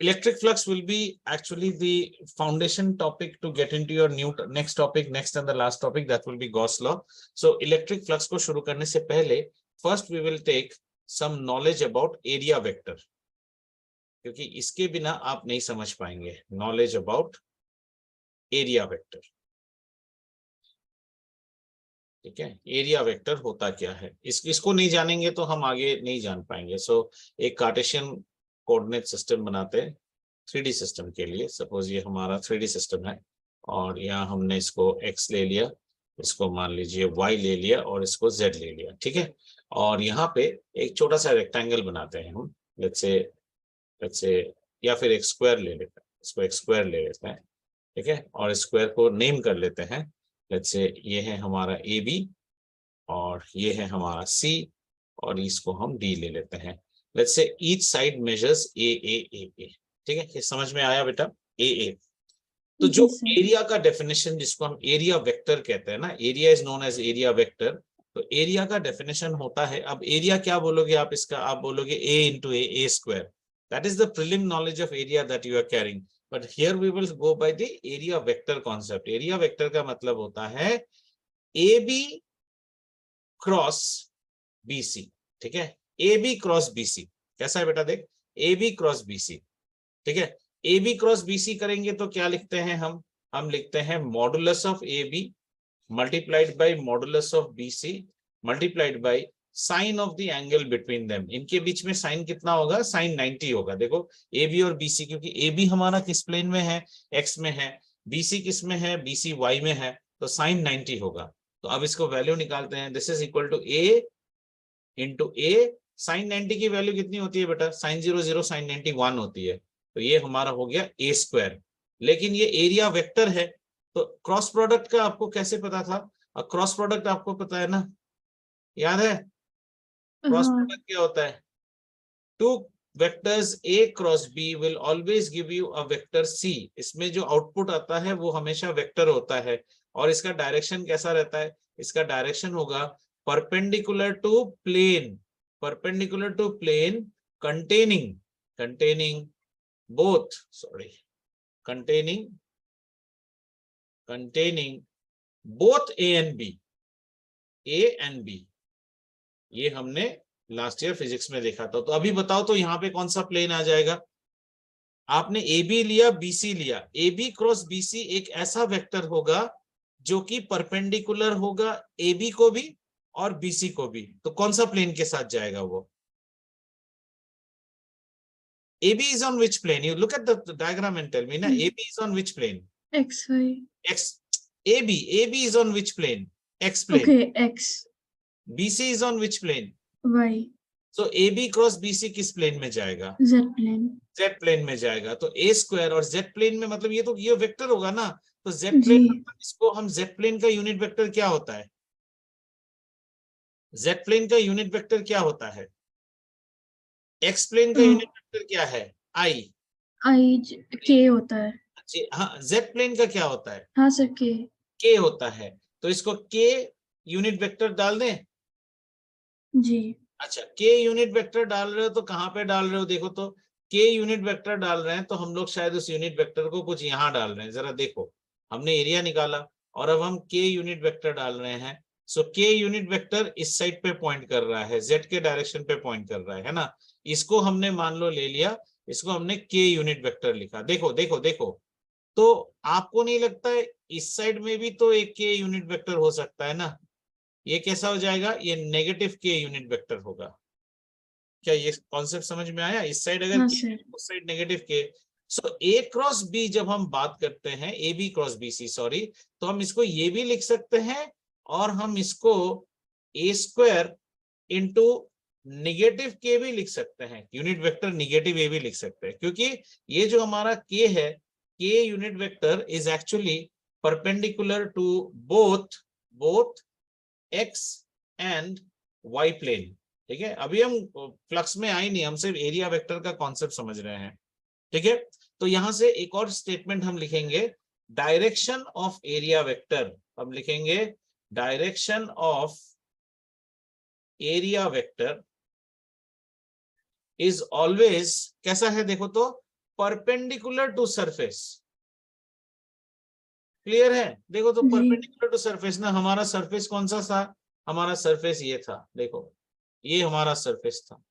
Electric flux will be actually the foundation topic to get into your new next topic, next and the last topic, that will be Gauss law. So electric flux को शुरू करने से पहले first we will take some knowledge about area vector, क्योंकि इसके बिना आप नहीं समझ पाएंगे. Knowledge about area vector. ठीक है, एरिया वेक्टर होता क्या है, इसको नहीं जानेंगे तो हम आगे नहीं जान पाएंगे. सो एक कार्टेशियन कोऑर्डिनेट सिस्टम बनाते हैं 3D सिस्टम के लिए. सपोज ये हमारा 3D सिस्टम है और यहाँ हमने इसको x ले लिया, इसको मान लीजिए y ले लिया और इसको z ले लिया. ठीक है, और यहाँ पे एक छोटा सा रेक्टेंगल बनाते हैं हम. लेट्स से या फिर एक स्क्वायर ले लेते हैं, इसको एक स्क्वायर ले लेते हैं. ठीक है, और स्क्वायर को नेम कर लेते हैं. लेट्स से ये है हमारा AB और ये है हमारा C और इसको हम D ले लेते हैं. Let's say each side measures AA. ठीक है, ये समझ में आया बेटा? AA. तो जो एरिया का डेफिनेशन जिसको हम एरिया वेक्टर कहते हैं ना, area is known as area vector. तो एरिया का डेफिनेशन होता है, अब एरिया क्या बोलोगे आप इसका? आप बोलोगे A into A square. That is the prelim knowledge of area that you are carrying. But here we will go by the area vector concept. Area vector का मतलब होता है AB क्रॉस BC. ठीक है, AB क्रॉस BC कैसा है बेटा? देख, AB क्रॉस BC. ठीक है, AB क्रॉस BC करेंगे तो क्या लिखते हैं हम लिखते हैं modulus of AB multiplied by modulus of BC multiplied by sine of the angle between them. इनके बीच में साइन कितना होगा? साइन 90 होगा. देखो AB और BC, क्योंकि AB हमारा किस प्लेन में है? X में है. BC किस में है? BC Y में है, तो साइन 90 होगा. तो अब इसको वैल्यू निकालते हैं. This is equal to A into A. Sine 90 की वैल्यू कितनी होती है बेटा? साइन 0 साइन 90 1 होती है. तो ये हमारा हो गया A स्क्वायर. लेकिन ये एरिया वेक्टर है, तो क्रॉस प्रोडक्ट का आपको कैसे पता था? क्रॉस प्रोडक्ट आपको पता है ना, याद है? क्रॉस प्रोडक्ट क्या होता है? Two vectors A cross B will always give you a vector C. इसमें जो आउटपुट आता है वो हमेशा वेक्टर होता है. और इसका डायरेक्शन कैसा रहता है? इसका डायरेक्शन होगा perpendicular to plane, perpendicular to plane containing both, containing both A and B. ये हमने लास्ट ईयर फिजिक्स में देखा था. तो अभी बताओ तो यहाँ पे कौन सा प्लेन आ जाएगा? आपने AB लिया, BC लिया. AB क्रॉस BC एक ऐसा वेक्टर होगा जो कि परपेंडिकुलर होगा AB को भी और BC को भी. तो कौन सा प्लेन के साथ जाएगा वो? AB is on which plane? You look at the diagram and tell me na. AB is on which plane? XY. AB is on which plane? X plane. Okay, X. BC is on which plane? Y. So AB cross BC किस plane में जाएगा? Z plane. Z plane में जाएगा. तो A square और Z plane में मतलब ये वेक्टर होगा ना. तो Z प्लेन मतलब इसको हम Z प्लेन का यूनिट वेक्टर क्या होता है? Z प्लेन का यूनिट वेक्टर क्या होता है? X प्लेन का यूनिट वेक्टर क्या है? I K होता है. हाँ, Z प्लेन का क्या होता है? हाँ सर, K होता है. तो इसको K यूनिट वेक्टर डाल दें जी. अच्छा, K यूनिट वेक्टर डाल रहे हो तो कहाँ पे डाल रहे हो? देखो तो K यूनिट वेक्टर डाल रहे हैं तो हम लोग शायद उस यूनिट वेक्टर को कुछ यहाँ डाल रहे हैं. जरा देखो, हमने एरिया निकाला और अब हम K यूनिट वेक्टर डाल रहे हैं. सो K यूनिट वेक्टर इस साइड पे पॉइंट कर रहा है, Z के डायरेक्शन पे पॉइंट कर रहा है ना. इसको हमने मान लो ले लिया, इसको हमने K यूनिट वेक्टर लिखा. देखो तो आपको नहीं लगता है इस साइड में भी तो एक K यूनिट वेक्टर हो सकता है ना? ये कैसा हो जाएगा? ये नेगेटिव K यूनिट वेक्टर होगा. क्या ये कॉन्सेप्ट समझ में आया? इस साइड अगर K, उस side negative K. So A cross B जब हम बात करते हैं, AB क्रॉस BC सॉरी, तो हम इसको ये भी लिख सकते हैं और हम इसको A square into negative K भी लिख सकते हैं. यूनिट वेक्टर नेगेटिव A भी लिख सकते हैं, क्योंकि ये जो हमारा K है, K unit vector is actually perpendicular to both X and Y plane. ठीक है, अभी हम फ्लक्स में आए नहीं, हम सिर्फ एरिया वेक्टर का कॉन्सेप्ट समझ रहे हैं. ठीक है, तो यहां से एक और स्टेटमेंट हम लिखेंगे, डायरेक्शन ऑफ एरिया वेक्टर. हम लिखेंगे direction of area vector is always कैसा है? देखो तो परपेंडिकुलर टू सरफेस। क्लियर है? देखो तो जी। परपेंडिकुलर टू सरफेस ना, हमारा सरफेस कौन सा था? हमारा सरफेस ये था, देखो ये हमारा सरफेस था,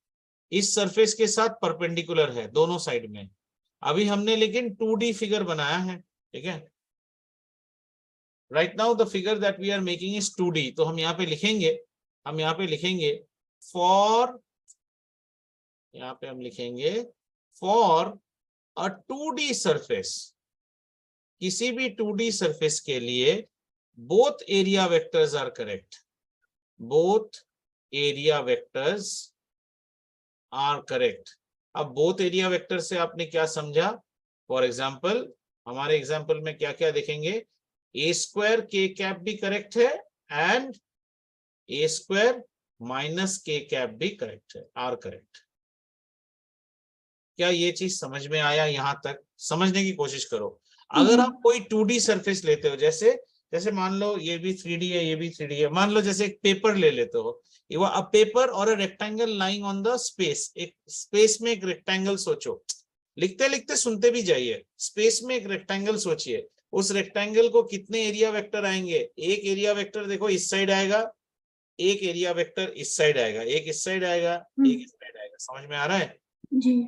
इस सरफेस के साथ परपेंडिकुलर है दोनों साइड में। अभी हमने लेकिन 2D फिगर बनाया है, ठीक है। Right now the figure that we are making is 2D। तो हम यहाँ पे लिखेंगे, हम यहाँ पे लिखेंगे फॉर, यहाँ पे हम लिखेंगे फॉर अ 2D सरफेस। किसी भी 2D सरफेस के लिए both area vectors are correct, both area vectors are correct. अब बोथ एरिया वेक्टर से आपने क्या समझा? फॉर एग्जाम्पल हमारे एग्जाम्पल में क्या क्या देखेंगे? ए स्क्वायर के कैप भी करेक्ट है एंड ए स्क्वायर माइनस के कैप भी करेक्ट है, आर करेक्ट। क्या ये चीज समझ में आया? यहां तक समझने की कोशिश करो। अगर जी। आप कोई 2D सरफेस लेते हो, जैसे जैसे मान लो ये भी 3D है, ये भी 3D है, मान लो जैसे एक पेपर ले लेते हो, अ पेपर और a rectangle lying on the space. एक स्पेस में एक रेक्टेंगल सोचो, लिखते लिखते सुनते भी जाइए। स्पेस में एक रेक्टेंगल सोचिए, उस रेक्टेंगल को कितने एरिया वेक्टर आएंगे? एक एरिया वेक्टर देखो इस साइड आएगा, एक एरिया वेक्टर इस साइड आएगा, एक इस साइड आएगा, एक इस साइड आएगा। समझ में आ रहा है? जी।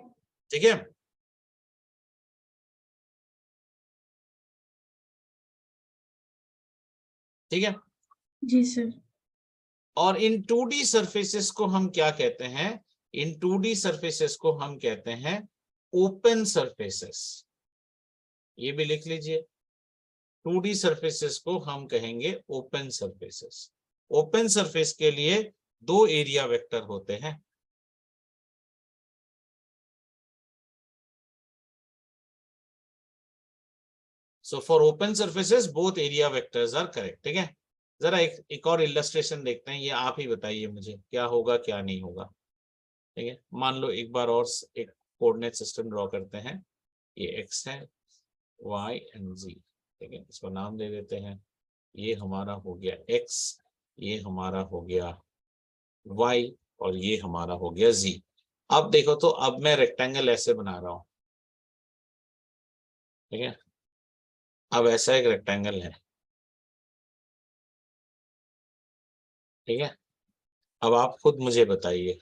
ठीक है। ठीक है। जी सर। और इन 2D सरफेसेस को हम क्या कहते हैं? इन 2D सरफेसेस को हम कहते हैं ओपन सरफेसेस। ये भी लिख लीजिए, 2D सरफेसेस को हम कहेंगे ओपन सरफेसेस। ओपन सरफेस के लिए दो एरिया वेक्टर होते हैं। So for open surfaces both area vectors are correct. ठीक है, जरा एक और इलस्ट्रेशन देखते हैं, ये आप ही बताइए मुझे क्या होगा क्या नहीं होगा। ठीक है, मान लो एक बार और एक कोऑर्डिनेट सिस्टम ड्रॉ करते हैं। ये x है, y एंड z। ठीक है, इसको नाम दे देते हैं। ये हमारा हो गया x, ये हमारा हो गया y और ये हमारा हो गया z। अब देखो तो अब मैं रेक्टेंगल ऐसे बना रहा हूं। ठीक है, अब ऐसा एक रेक्टेंगल है। ठीक है, अब आप खुद मुझे बताइए,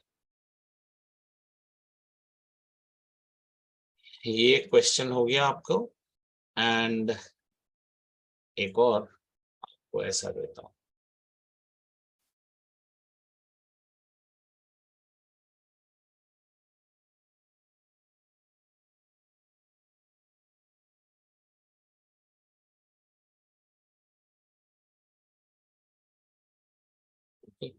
ये क्वेश्चन हो गया आपको। एंड एक और आपको ऐसा देता हूं। ठीक?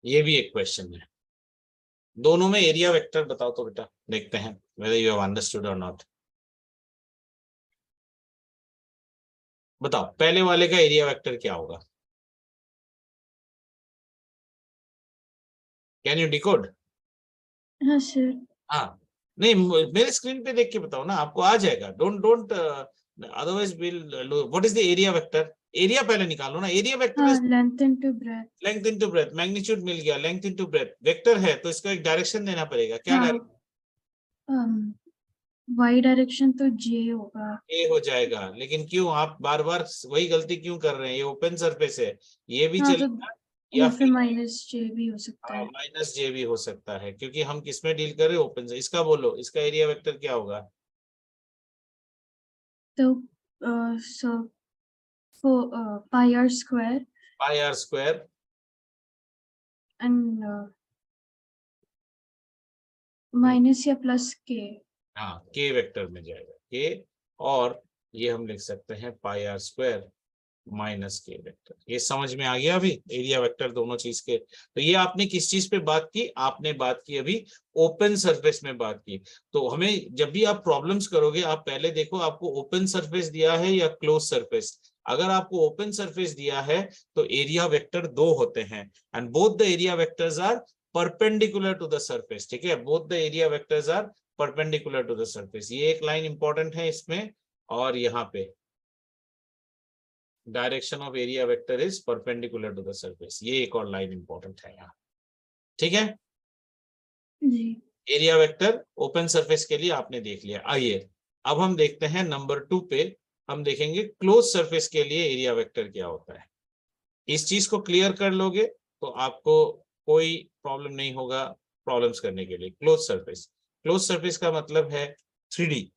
ये भी एक क्वेश्चन है। दोनों में एरिया वेक्टर बताओ तो बेटा, देखते हैं whether you have understood or not। बताओ पहले वाले का एरिया वेक्टर क्या होगा? Can you decode? हाँ सर। हाँ, नहीं मेरे स्क्रीन पे देख के बताओ ना, आपको आ जाएगा। Don't don't otherwise will. What is the area vector? Area पहले निकालो ना। एरिया वेक्टर हाँ, is length into breadth. Length into breadth. Magnitude मिल गया, लेंथ इनटू ब्रेथ। वेक्टर है तो इसको एक डायरेक्शन देना पड़ेगा। क्या डायरेक्शन? हाँ, वाई डायरेक्शन तो जे होगा। ए हो जाएगा। लेकिन क्यों आप बार बार वही गलती क्यों कर रहे हैं? ये ओपन सरफेस है, ये भी हाँ तो, चलेगा या या फिर फिर माइनस जे भी हो सकता है। माइनस जे भी हो सकता है, क्योंकि हम किस में डील कर रहे हैं? ओपन से। इसका बोलो, इसका एरिया वेक्टर क्या होगा? तो so pi R square pi R square and minus या प्लस के। हाँ के वेक्टर में जाएगा के। और ये हम लिख सकते हैं पाई आर स्क्वायर माइनस के वेक्टर। ये समझ में आ गया अभी? एरिया वेक्टर दोनों चीज के। तो ये आपने किस चीज पे बात की? आपने बात की अभी ओपन सरफेस में बात की। तो हमें जब भी आप प्रॉब्लम्स करोगे, आप पहले देखो आपको ओपन सरफेस दिया है या क्लोज सरफेस। अगर आपको ओपन सरफेस दिया है तो एरिया वेक्टर दो होते हैं, and both the area vectors are perpendicular to the surface, ठीक है, both the area vectors are perpendicular to the surface. ये एक लाइन इंपॉर्टेंट है इसमें, और यहाँ पे direction of area vector is perpendicular to the surface, ये एक और लाइन इंपॉर्टेंट है यहाँ, ठीक है। जी एरिया वेक्टर ओपन सरफेस के लिए आपने देख लिया। आइए अब हम देखते हैं नंबर 2 पे, हम देखेंगे क्लोज सरफेस के लिए एरिया वेक्टर क्या होता है। इस चीज को क्लियर कर लोगे तो आपको कोई प्रॉब्लम नहीं होगा प्रॉब्लम्स करने के लिए। क्लोज सरफेस का मतलब है 3D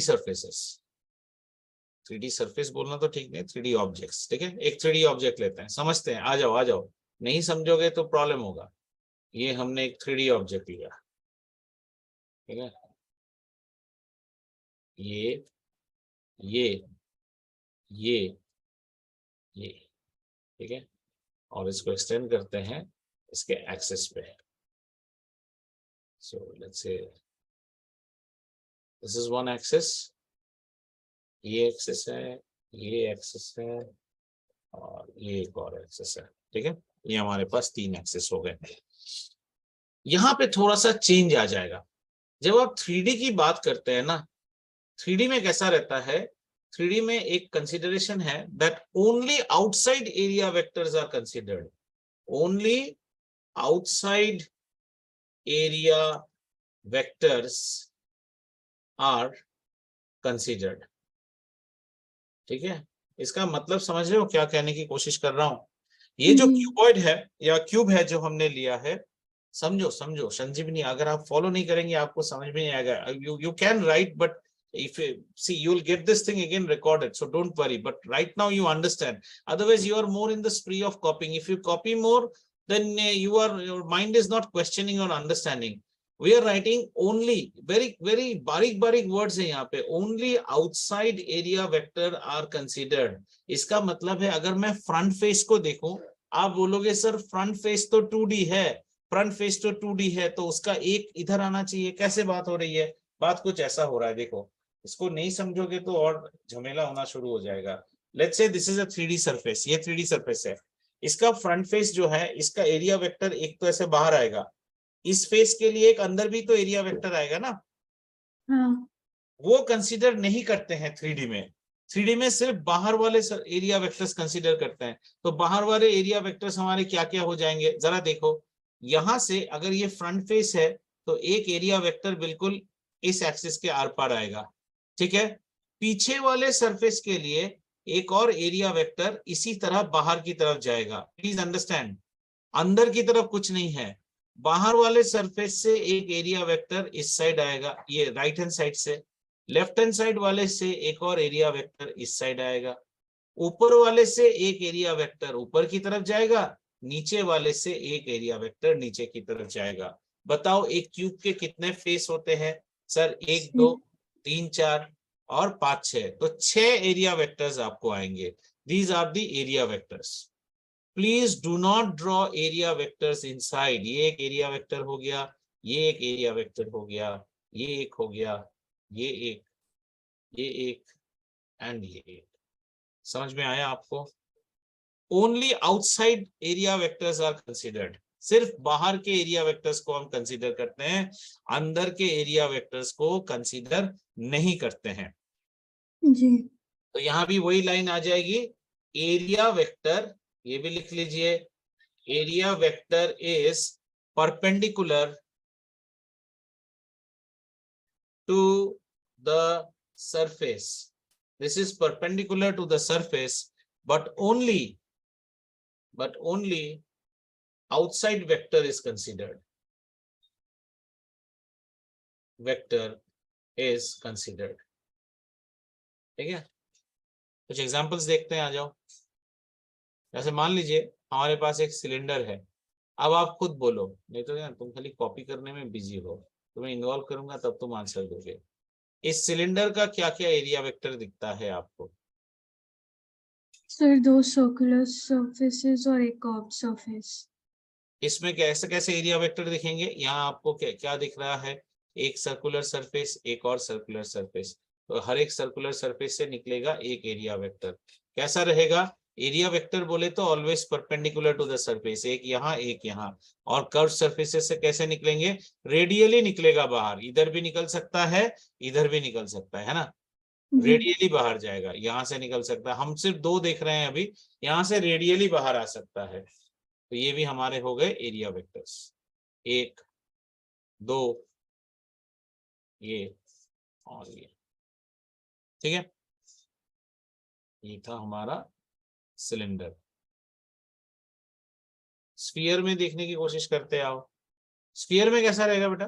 सरफेसेस। 3D सरफेस बोलना तो ठीक नहीं, 3D ऑब्जेक्ट्स, ठीक है। एक 3D ऑब्जेक्ट लेते हैं, समझते हैं, आ जाओ आ जाओ, नहीं समझोगे तो प्रॉब्लम होगा। ये हमने एक 3D ऑब्जेक्ट लिया, ठीक है, ये ये ये ये, ठीक है, और इसको एक्सटेंड करते हैं इसके एक्सिस पे। So let's say this is one axis, ये एक्सिस है, ये एक्सिस है, और ये एक और एक्सिस है, ठीक है। ये हमारे पास 3 एक्सिस हो गए। यहाँ पे थोड़ा सा चेंज आ जाएगा जब आप 3D की बात करते हैं ना। 3D में कैसा रहता है, 3D में एक कंसिडरेशन है that only outside area vectors are considered, only outside area vectors are considered, ठीक है। इसका मतलब समझ रहे हो क्या कहने की कोशिश कर रहा हूं। ये जो जी क्यूबॉइड है या क्यूब है जो हमने लिया है, समझो समझो संजीवनी, अगर आप फॉलो नहीं करेंगे आपको समझ में नहीं आएगा। You can write but if you see you will get this thing again recorded, so don't worry, but right now you understand, otherwise you are more in the spree of copying. If you copy more, then your mind is not questioning or understanding. We are writing only very बारीक words है यहाँ पे, only outside area vector are considered। इसका मतलब है अगर मैं front face को देखूं, आप बोलोगे सर फ्रंट फेस तो 2D है, फ्रंट फेस तो 2D है, तो उसका एक इधर आना चाहिए, कैसे बात हो रही है। बात कुछ ऐसा हो रहा है, देखो इसको नहीं समझोगे तो और झमेला होना शुरू हो जाएगा। Let's say this is a 3D surface, ये 3D सरफेस है, इसका फ्रंट फेस जो है इसका एरिया वेक्टर एक तो ऐसे बाहर आएगा, इस फेस के लिए एक अंदर भी तो एरिया वेक्टर आएगा ना, हाँ वो कंसीडर नहीं करते हैं 3D में। 3D में सिर्फ बाहर वाले एरिया वेक्टर्स कंसीडर करते हैं। तो बाहर वाले एरिया वेक्टर्स हमारे क्या क्या हो जाएंगे, जरा देखो। यहां से अगर ये फ्रंट फेस है तो एक एरिया वेक्टर बिल्कुल इस एक्सिस के आर पार आएगा, ठीक है। पीछे वाले सरफेस के लिए एक और एरिया वेक्टर इसी तरह बाहर की तरफ जाएगा। प्लीज अंडरस्टैंड, अंदर की तरफ कुछ नहीं है, बाहर वाले सरफेस से एक एरिया वेक्टर इस साइड आएगा, ये राइट हैंड साइड से। लेफ्ट हैंड साइड वाले से एक और एरिया वेक्टर इस साइड आएगा। ऊपर वाले से एक एरिया वेक्टर ऊपर की तरफ जाएगा, नीचे वाले से एक एरिया वेक्टर नीचे की तरफ जाएगा। बताओ एक क्यूब के कितने फेस होते हैं सर, 1 2 3 4 और 5 6, तो 6 एरिया वेक्टर्स आपको आएंगे। These are the area vectors. Please do not draw area vectors inside. ये एक एरिया वेक्टर हो गया, ये एक एरिया वेक्टर हो गया, ये एक हो गया, ये एक, ये एक, एंड ये एक। समझ में आया आपको। Only outside area vectors are considered, सिर्फ बाहर के एरिया वेक्टर्स को हम कंसीडर करते हैं, अंदर के एरिया वेक्टर्स को कंसीडर नहीं करते हैं। जी तो यहां भी वही लाइन आ जाएगी, एरिया वेक्टर, ये भी लिख लीजिए, area vector is perpendicular to the surface, this is perpendicular to the surface, but only outside vector is considered, vector is considered, ठीक है। कुछ एग्जांपल्स देखते हैं, आ जाओ। जैसे मान लीजिए हमारे पास एक सिलेंडर है, अब आप खुद बोलो, नहीं तो यार तुम खाली कॉपी करने में बिजी हो, तुम्हें इन्वॉल्व करूंगा तब तुम आंसर दोगे। इस सिलेंडर का क्या क्या एरिया वेक्टर दिखता है आपको। सर 2 सर्कुलर सरफेसेस और एक कर्व्ड सरफेस। इसमें कैसे कैसे एरिया वेक्टर दिखेंगे, यहाँ आपको क्या क्या दिख रहा है, एक सर्कुलर सरफेस, एक और सर्कुलर सरफेस, तो हर एक सर्कुलर सरफेस से निकलेगा एक एरिया वेक्टर। कैसा रहेगा, एरिया वेक्टर बोले तो always perpendicular to the surface, एक यहाँ एक यहाँ। और कर्व सरफेसेस से कैसे निकलेंगे? रेडियली निकलेगा बाहर, इधर भी निकल सकता है, इधर भी निकल सकता है ना, जी रेडियली बाहर जाएगा, यहां से निकल सकता है। हम सिर्फ दो देख रहे हैं अभी, यहां से रेडियली बाहर आ सकता है। तो ये भी हमारे हो गए एरिया वेक्टर्स, एक, दो, ये और ये। ठीक है, ये था हमारा सिलेंडर। स्फीयर में देखने की कोशिश करते आओ, स्फीयर में कैसा रहेगा बेटा?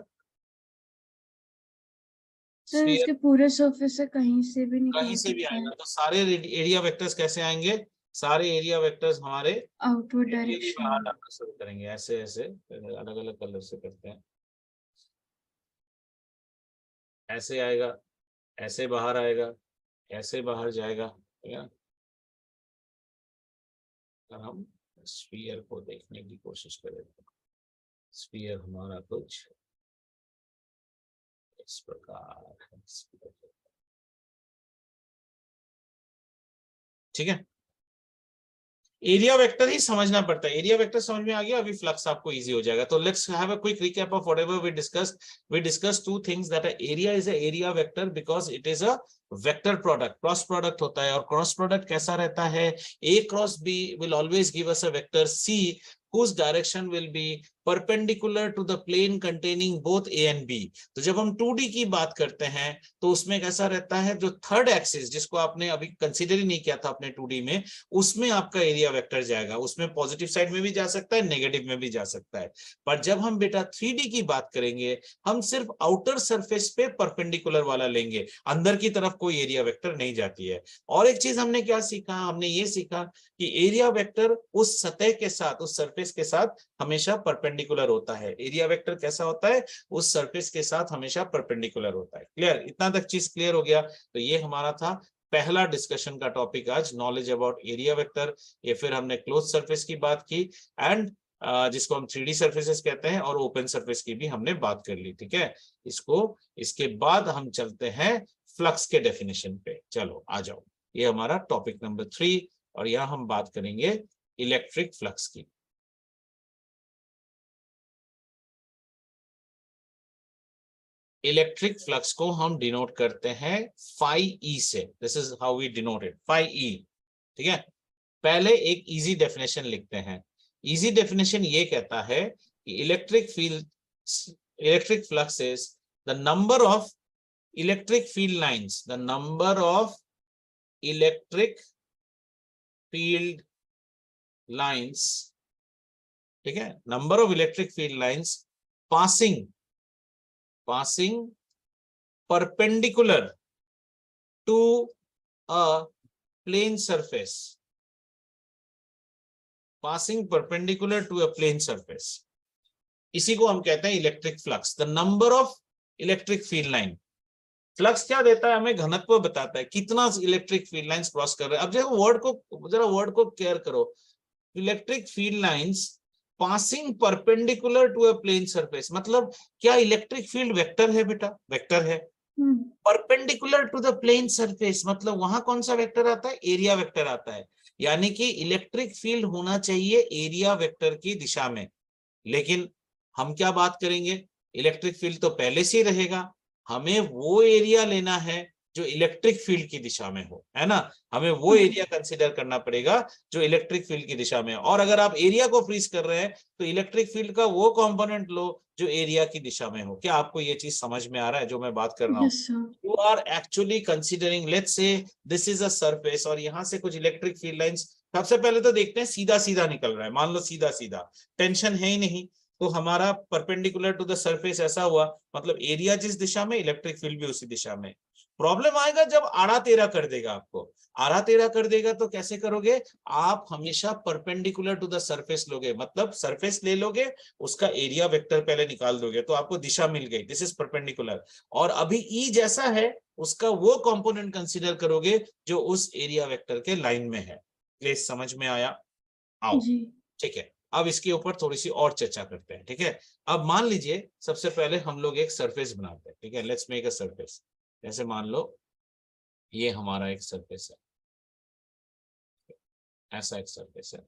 सर, स्फीयर इसके पूरे सरफेस से कहीं से भी कहीं निकल से भी सकता आएगा, है, तो सारे एरिया वेक्टर्स कैसे आएंगे? सारे एरिया वेक्टर्स हमारे आउटवर्ड रेडियली डायरेक्शन बाहर में। आना शुरू करेंगे, ऐसे ऐसे अलग अलग कलर से करते हैं। ऐसे आएगा, ऐसे बाहर आएगा, ऐसे बाहर जाएगा, ठीक है। अगर हम स्फीयर को देखने की कोशिश करें, स्फीयर हमारा कुछ इस प्रकार है। ठीक है, एरिया वेक्टर ही समझना पड़ता है, एरिया वेक्टर समझ में आ गया, अभी फ्लक्स आपको इजी हो जाएगा। तो let's have a quick recap of whatever we discuss two things, that area is a area vector because it is a vector product, cross product होता है। और क्रॉस प्रोडक्ट कैसा रहता है? A cross B will always give us a vector C whose direction will be perpendicular to the plane containing both a and b। तो जब हम 2D की बात करते हैं तो उसमें कैसा रहता है, जो थर्ड एक्सिस जिसको आपने अभी कंसीडर ही नहीं किया था अपने 2D में, उसमें आपका एरिया वेक्टर जाएगा, उसमें पॉजिटिव साइड में भी जा सकता है, नेगेटिव में भी जा सकता है। पर जब हम बेटा 3D की बात करेंगे, हम सिर्फ आउटर सरफेस पे परपेंडिकुलर वाला लेंगे, अंदर की तरफ कोई एरिया वेक्टर नहीं जाती है। और एक चीज हमने क्या सीखा? हमने ये सीखा कि एरिया वेक्टर उस सतह के साथ, उस सरफेस के साथ हमेशा परपेंडिकुलर होता है। एरिया वेक्टर कैसा होता है? उस सरफेस के साथ हमेशा परपेंडिकुलर होता है। क्लियर? इतना तक चीज क्लियर हो गया? तो ये हमारा था पहला डिस्कशन का टॉपिक आज, नॉलेज अबाउट एरिया वेक्टर। ये फिर हमने क्लोज सरफेस की बात की, एंड जिसको हम 3D सरफेसेस कहते हैं, और ओपन सरफेस की भी हमने बात कर ली। ठीक है, इसके बाद हम चलते हैं फ्लक्स के डेफिनेशन पे। चलो आ जाओ, ये हमारा टॉपिक नंबर 3, और यहां हम बात करेंगे इलेक्ट्रिक फ्लक्स की। इलेक्ट्रिक फ्लक्स को हम डिनोट करते हैं फाई ई से। This is how we denote it, phi E. ठीक है, पहले एक इजी डेफिनेशन लिखते हैं। इजी डेफिनेशन ये कहता है कि electric flux is the number of electric field lines, the number of electric field lines, ठीक है, number of electric field lines passing perpendicular to a plane surface, passing perpendicular to a plane surface, इसी को हम कहते हैं electric flux. The number of electric field line, flux क्या देता है हमें? घनत्व बताता है, कितना इलेक्ट्रिक फील्ड लाइंस क्रॉस कर रहे हैं। अब देखो वर्ड को केयर करो, electric field lines passing perpendicular to a plane surface, मतलब क्या इलेक्ट्रिक फील्ड वेक्टर है बेटा? वेक्टर है। Perpendicular to the plane surface मतलब वहां कौन सा वेक्टर आता है? एरिया वेक्टर आता है। यानी कि इलेक्ट्रिक फील्ड होना चाहिए एरिया वेक्टर की दिशा में। लेकिन हम क्या बात करेंगे, इलेक्ट्रिक फील्ड तो पहले से ही रहेगा, हमें वो एरिया लेना है जो इलेक्ट्रिक फील्ड की दिशा में हो, है ना। हमें वो एरिया कंसीडर करना पड़ेगा जो इलेक्ट्रिक फील्ड की दिशा में है। और अगर आप एरिया को फ्रीज कर रहे हैं तो इलेक्ट्रिक फील्ड का वो कंपोनेंट लो जो एरिया की दिशा में हो। क्या आपको ये चीज समझ में आ रहा है जो मैं बात कर रहा हूँ? Yes sir. You are actually considering, let's say this is a surface, और यहां से कुछ इलेक्ट्रिक फील्ड लाइंस, सबसे पहले तो देखते हैं सीधा सीधा निकल रहा है, मान लो सीधा सीधा, टेंशन है ही नहीं, तो हमारा परपेंडिकुलर टू द सरफेस ऐसा हुआ, मतलब एरिया जिस दिशा में, इलेक्ट्रिक फील्ड भी उसी दिशा में। प्रॉब्लम आएगा जब आड़ा तेरा कर देगा, आपको आड़ा तेरा कर देगा तो कैसे करोगे? आप हमेशा परपेंडिकुलर टू द सरफेस लोगे, मतलब सरफेस ले लोगे, उसका एरिया वेक्टर पहले निकाल दोगे, तो आपको दिशा मिल गई, दिस इज परपेंडिकुलर। और अभी ई जैसा है उसका वो कंपोनेंट कंसीडर करोगे जो उस एरिया वेक्टर के लाइन में है। प्लीज समझ में आया? आओ, जी ठीक है, अब इसके ऊपर थोड़ी सी और चर्चा करते हैं। ठीक है, अब मान लीजिए सबसे पहले हम लोग एक सरफेस बनाते हैं। ठीक है, लेट्स मेक अ सरफेस। जैसे मान लो ये हमारा एक सरफेस है, ऐसा एक सरफेस है,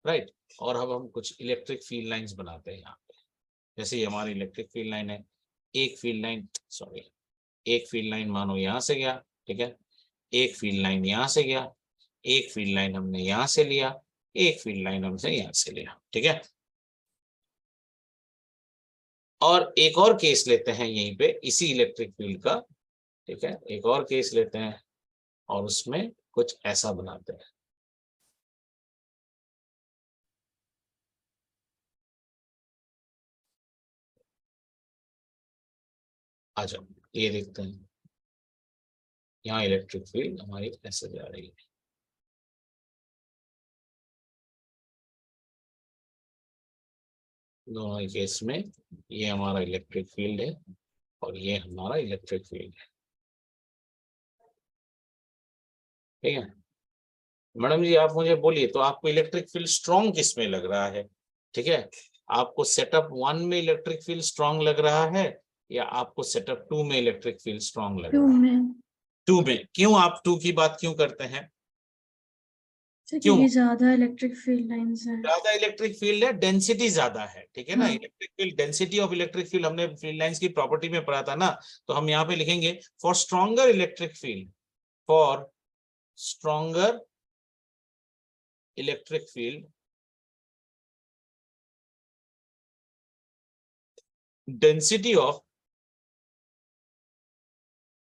राइट। और अब हम कुछ इलेक्ट्रिक फील्ड लाइंस बनाते हैं यहाँ पे। जैसे ये हमारी इलेक्ट्रिक फील्ड लाइन है, एक फील्ड लाइन मानो यहाँ से गया, ठीक है, एक फील्ड लाइन यहाँ से गया, एक फील्ड लाइन हमने यहाँ से लिया, एक फील्ड लाइन हमसे यहाँ से लिया, ठीक है। और एक और केस लेते हैं यहीं पे इसी इलेक्ट्रिक फील्ड का, ठीक है, एक और केस लेते हैं और उसमें कुछ ऐसा बनाते हैं। आ जाओ, ये देखते हैं, यहाँ इलेक्ट्रिक फील्ड हमारी ऐसे जा रही है, दोनों केस में ये हमारा इलेक्ट्रिक फील्ड है और ये हमारा इलेक्ट्रिक फील्ड है, ठीक है। मैडम जी आप मुझे बोलिए, तो आपको इलेक्ट्रिक फील्ड स्ट्रॉन्ग किस में लग रहा है? ठीक है, आपको सेटअप 1 में इलेक्ट्रिक फील्ड स्ट्रॉन्ग लग रहा है या आपको सेटअप 2 में इलेक्ट्रिक फील्ड स्ट्रॉन्ग लग 2 रहा है? में। 2 में। क्यों आप 2 की बात क्यों करते हैं? क्यों? क्योंकि ज्यादा इलेक्ट्रिक फील्ड लाइंस हैं। ज्यादा इलेक्ट्रिक फील्ड है, डेंसिटी ज्यादा है, ठीक है ना। हाँ। Electric field, density of electric field हमने फील्ड लाइंस की प्रॉपर्टी में पढ़ा था ना, तो हम यहाँ पे लिखेंगे for stronger electric field, for stronger electric field density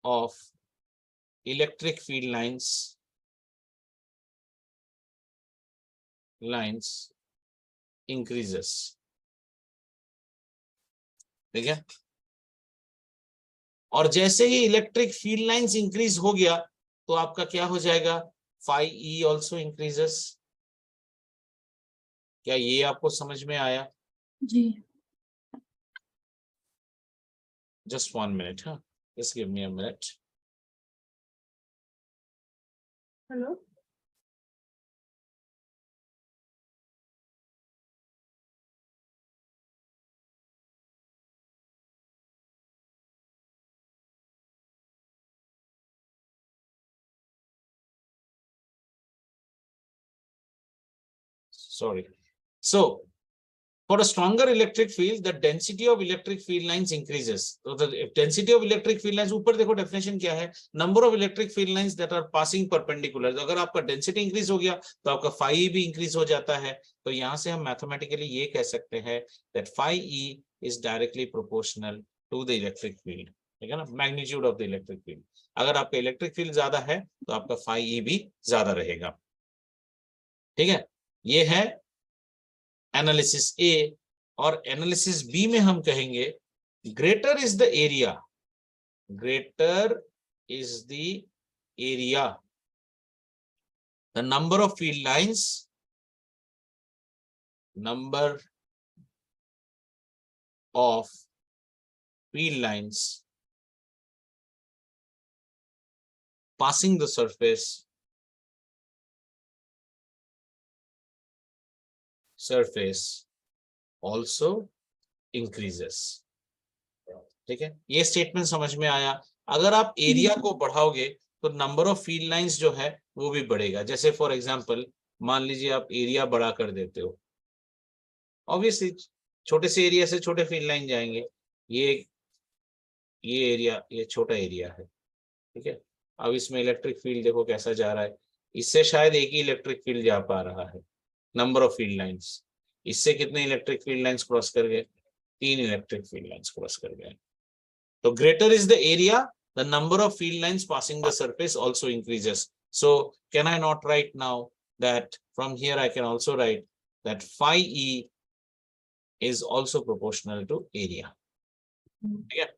of electric field lines increases, ठीक है। और जैसे ही इलेक्ट्रिक फील्ड लाइंस इंक्रीज हो गया तो आपका क्या हो जाएगा, phi E ऑल्सो इंक्रीजेस। क्या ये आपको समझ में आया? जी। Just 1 minute, huh? Just give me a minute. Hello. Sorry. So, for a stronger electric field, the density of electric field lines increases. So the density of electric field lines, ऊपर देखो definition क्या है, number of electric field lines that are passing perpendicular. तो अगर आपका density increase हो गया तो आपका phi E भी increase हो जाता है। तो यहाँ से हम mathematically ये कह सकते हैं that phi E is directly proportional to the electric field, ठीक है ना, magnitude of the electric field. अगर आपका इलेक्ट्रिक फील्ड ज्यादा है तो आपका phi E भी ज्यादा रहेगा, ठीक है। ये है एनालिसिस ए। और एनालिसिस बी में हम कहेंगे greater is the area, greater is the area, the number of field lines, number of field lines passing the surface also increases, ठीक है। ये स्टेटमेंट समझ में आया? अगर आप एरिया को बढ़ाओगे तो नंबर ऑफ फील्ड लाइंस जो है वो भी बढ़ेगा। जैसे फॉर एग्जांपल मान लीजिए आप एरिया बढ़ा कर देते हो, ऑब्वियसली छोटे से एरिया से छोटे फील्ड लाइन जाएंगे। ये एरिया, ये छोटा एरिया है, ठीक है। अब इसमें इलेक्ट्रिक फील्ड देखो कैसा जा रहा है, इससे शायद एक ही इलेक्ट्रिक फील्ड जा पा रहा है, नंबर ऑफ फील्ड लाइंस। इससे कितने इलेक्ट्रिक फील्ड लाइंस क्रॉस कर गए? 3 इलेक्ट्रिक फील्ड लाइंस क्रॉस कर गए। तो greater is the area, the number of field lines passing the surface also increases. So can I not write now that from here I can also write that phi E is also proportional to area, ठीक है।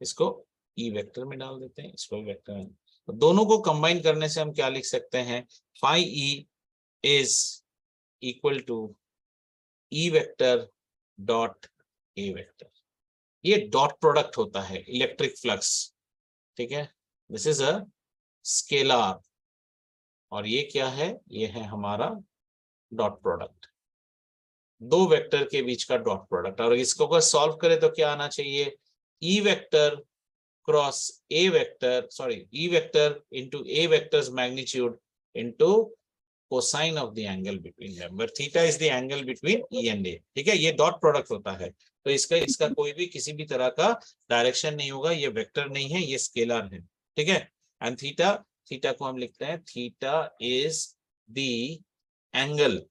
इसको E vector में डाल देते हैं, इसको vector में। तो दोनों को कंबाइन करने से हम क्या लिख सकते हैं, phi E is equal to E vector dot A vector. ये डॉट प्रोडक्ट होता है इलेक्ट्रिक फ्लक्स, ठीक है। दिस इज अ स्केलर और ये क्या है, ये है हमारा डॉट प्रोडक्ट, दो वेक्टर के बीच का डॉट प्रोडक्ट। और इसको अगर सॉल्व करें तो क्या आना चाहिए, E vector cross A vector, sorry E vector into A vectors magnitude into cosine of the angle between them, where theta is the angle between E and A. ठीक है, ये डॉट प्रोडक्ट होता है, तो इसका कोई भी किसी भी तरह का डायरेक्शन नहीं होगा, ये वेक्टर नहीं है, ये स्केलर है, ठीक है। एंड थीटा को हम लिखते हैं, theta is the angle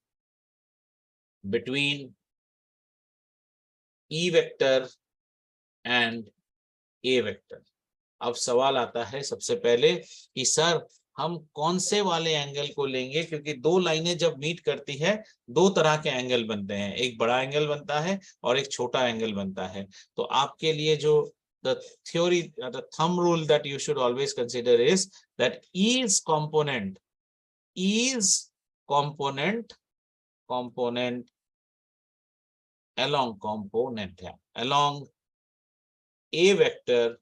between E vector and A vector. अब सवाल आता है सबसे पहले कि सर हम कौन से वाले एंगल को लेंगे, क्योंकि दो लाइनें जब मीट करती है दो तरह के एंगल बनते हैं, एक बड़ा एंगल बनता है और एक छोटा एंगल बनता है। तो आपके लिए जो the theory, the thumb rule that you should always consider is that E's component along A vector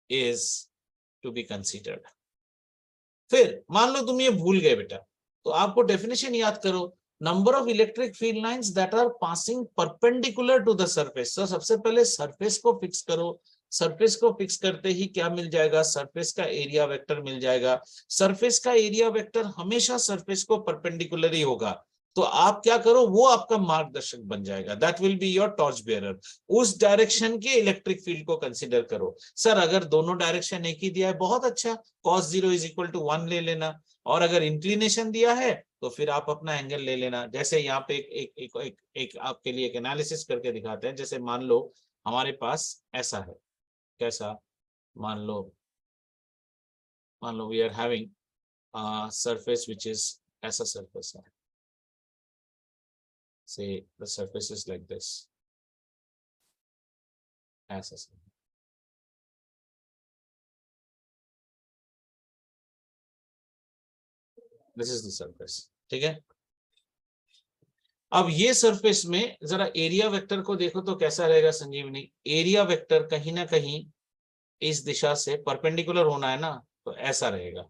is to be considered। फिर मान लो तुम ये भूल गए बेटा, तो आपको डेफिनेशन याद करो, number of electric field lines that are passing perpendicular to the surface. तो सबसे पहले सरफेस को फिक्स करो, सरफेस को फिक्स करते ही क्या मिल जाएगा, सरफेस का एरिया वेक्टर मिल जाएगा। सरफेस का एरिया वेक्टर हमेशा सरफेस को परपेंडिकुलर ही होगा, तो आप क्या करो, वो आपका मार्गदर्शक बन जाएगा, that will be your torch bearer. उस डायरेक्शन के इलेक्ट्रिक फील्ड को कंसीडर करो। सर अगर दोनों डायरेक्शन एक ही दिया है, बहुत अच्छा, cos 0 = 1 ले लेना, और अगर इंक्लिनेशन दिया है तो फिर आप अपना एंगल ले लेना। जैसे यहाँ पे एक आपके लिए एक एनालिसिस करके दिखाते हैं। जैसे मान लो हमारे पास ऐसा है, कैसा, मान लो we are having surface which is ऐसा सरफेस है, say the surface is like this, ऐसा this is the surface, ठीक है। अब ये सरफेस में जरा एरिया वेक्टर को देखो तो कैसा रहेगा संजीवनी, एरिया वेक्टर कहीं ना कहीं इस दिशा से परपेंडिकुलर होना है ना, तो ऐसा रहेगा,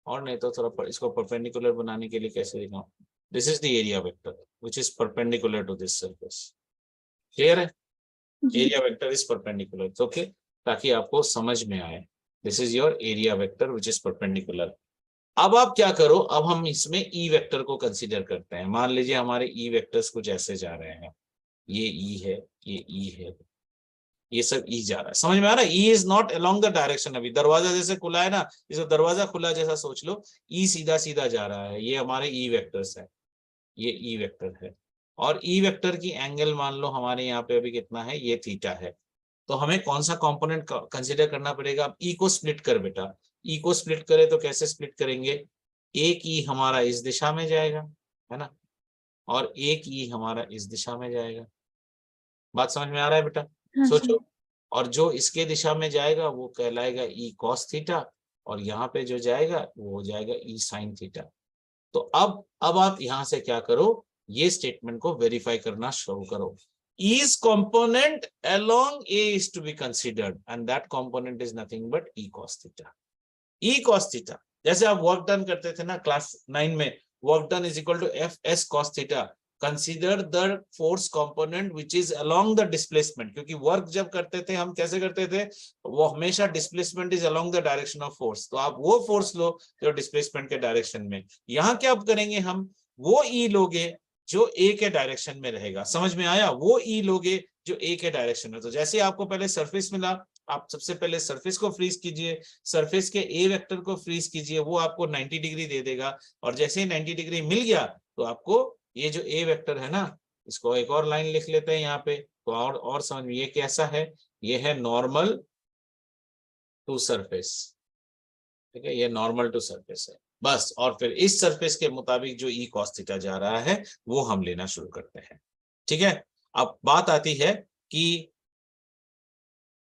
और नहीं तो थोड़ा इसको परपेंडिकुलर बनाने के लिए कैसे दिखाऊं, this is the area vector which is perpendicular to this surface. Clear है, area vector is perpendicular, okay, ताकि आपको समझ में आए, this is your area vector which is perpendicular. अब आप क्या करो, अब हम इसमें ई वेक्टर को कंसीडर करते हैं। मान लीजिए हमारे ई वेक्टर्स कुछ ऐसे जा रहे हैं, ये ई है, ये ई है, ये सब ई जा रहा है, समझ में आ रहा है। E is not along the direction, अभी दरवाजा जैसे खुला है ना, इसको दरवाजा खुला जैसा सोच लो, ई सीधा सीधा जा रहा है, ये हमारे ई वेक्टर्स है, ये ई वेक्टर है। और ई वेक्टर की एंगल मान लो हमारे यहाँ पे अभी कितना है, ये थीटा है। तो हमें कौन सा कंपोनेंट कंसीडर करना पड़ेगा, अब ई को स्प्लिट कर बेटा, ई को स्प्लिट करे तो कैसे स्प्लिट करेंगे, एक ई हमारा इस दिशा में जाएगा, है ना, और एक ई हमारा इस दिशा में जाएगा। बात समझ में आ रहा है बेटा? सोचो, और जो इसके दिशा में जाएगा वो कहलाएगा ई कॉस थीटा, और यहाँ पे जो जाएगा वो हो जाएगा ई साइन थीटा। तो अब आप यहां से क्या करो, ये स्टेटमेंट को वेरीफाई करना शुरू करो, E's component along A is to be considered and that component is nothing but E cos theta। E cos theta, जैसे आप वर्क डन करते थे ना क्लास 9 में, work done is equal to F S cos theta, consider the force component which is along the displacement, क्योंकि work जब करते थे हम कैसे करते थे, वो हमेशा displacement is along the direction of force, तो आप वो फोर्स लो जो डिस्प्लेसमेंट के डायरेक्शन में। यहाँ क्या करेंगे हम, वो ई लोगे जो ए के डायरेक्शन में रहेगा, समझ में आया, वो ई लोगे जो ए के डायरेक्शन में। तो जैसे आपको पहले सरफेस मिला, आप सबसे पहले सरफेस को फ्रीज कीजिए, सरफेस के ए वेक्टर को फ्रीज कीजिए, वो आपको 90 डिग्री दे देगा, और जैसे ही 90 डिग्री मिल गया तो आपको ये जो ए वेक्टर है ना, इसको एक और लाइन लिख लेते हैं यहाँ पे, तो और समझ में, ये कैसा है, ये है नॉर्मल टू सरफेस, ठीक है, ये नॉर्मल टू सरफेस है बस। और फिर इस सरफेस के मुताबिक जो ई कॉस थीटा जा रहा है वो हम लेना शुरू करते हैं, ठीक है। अब बात आती है कि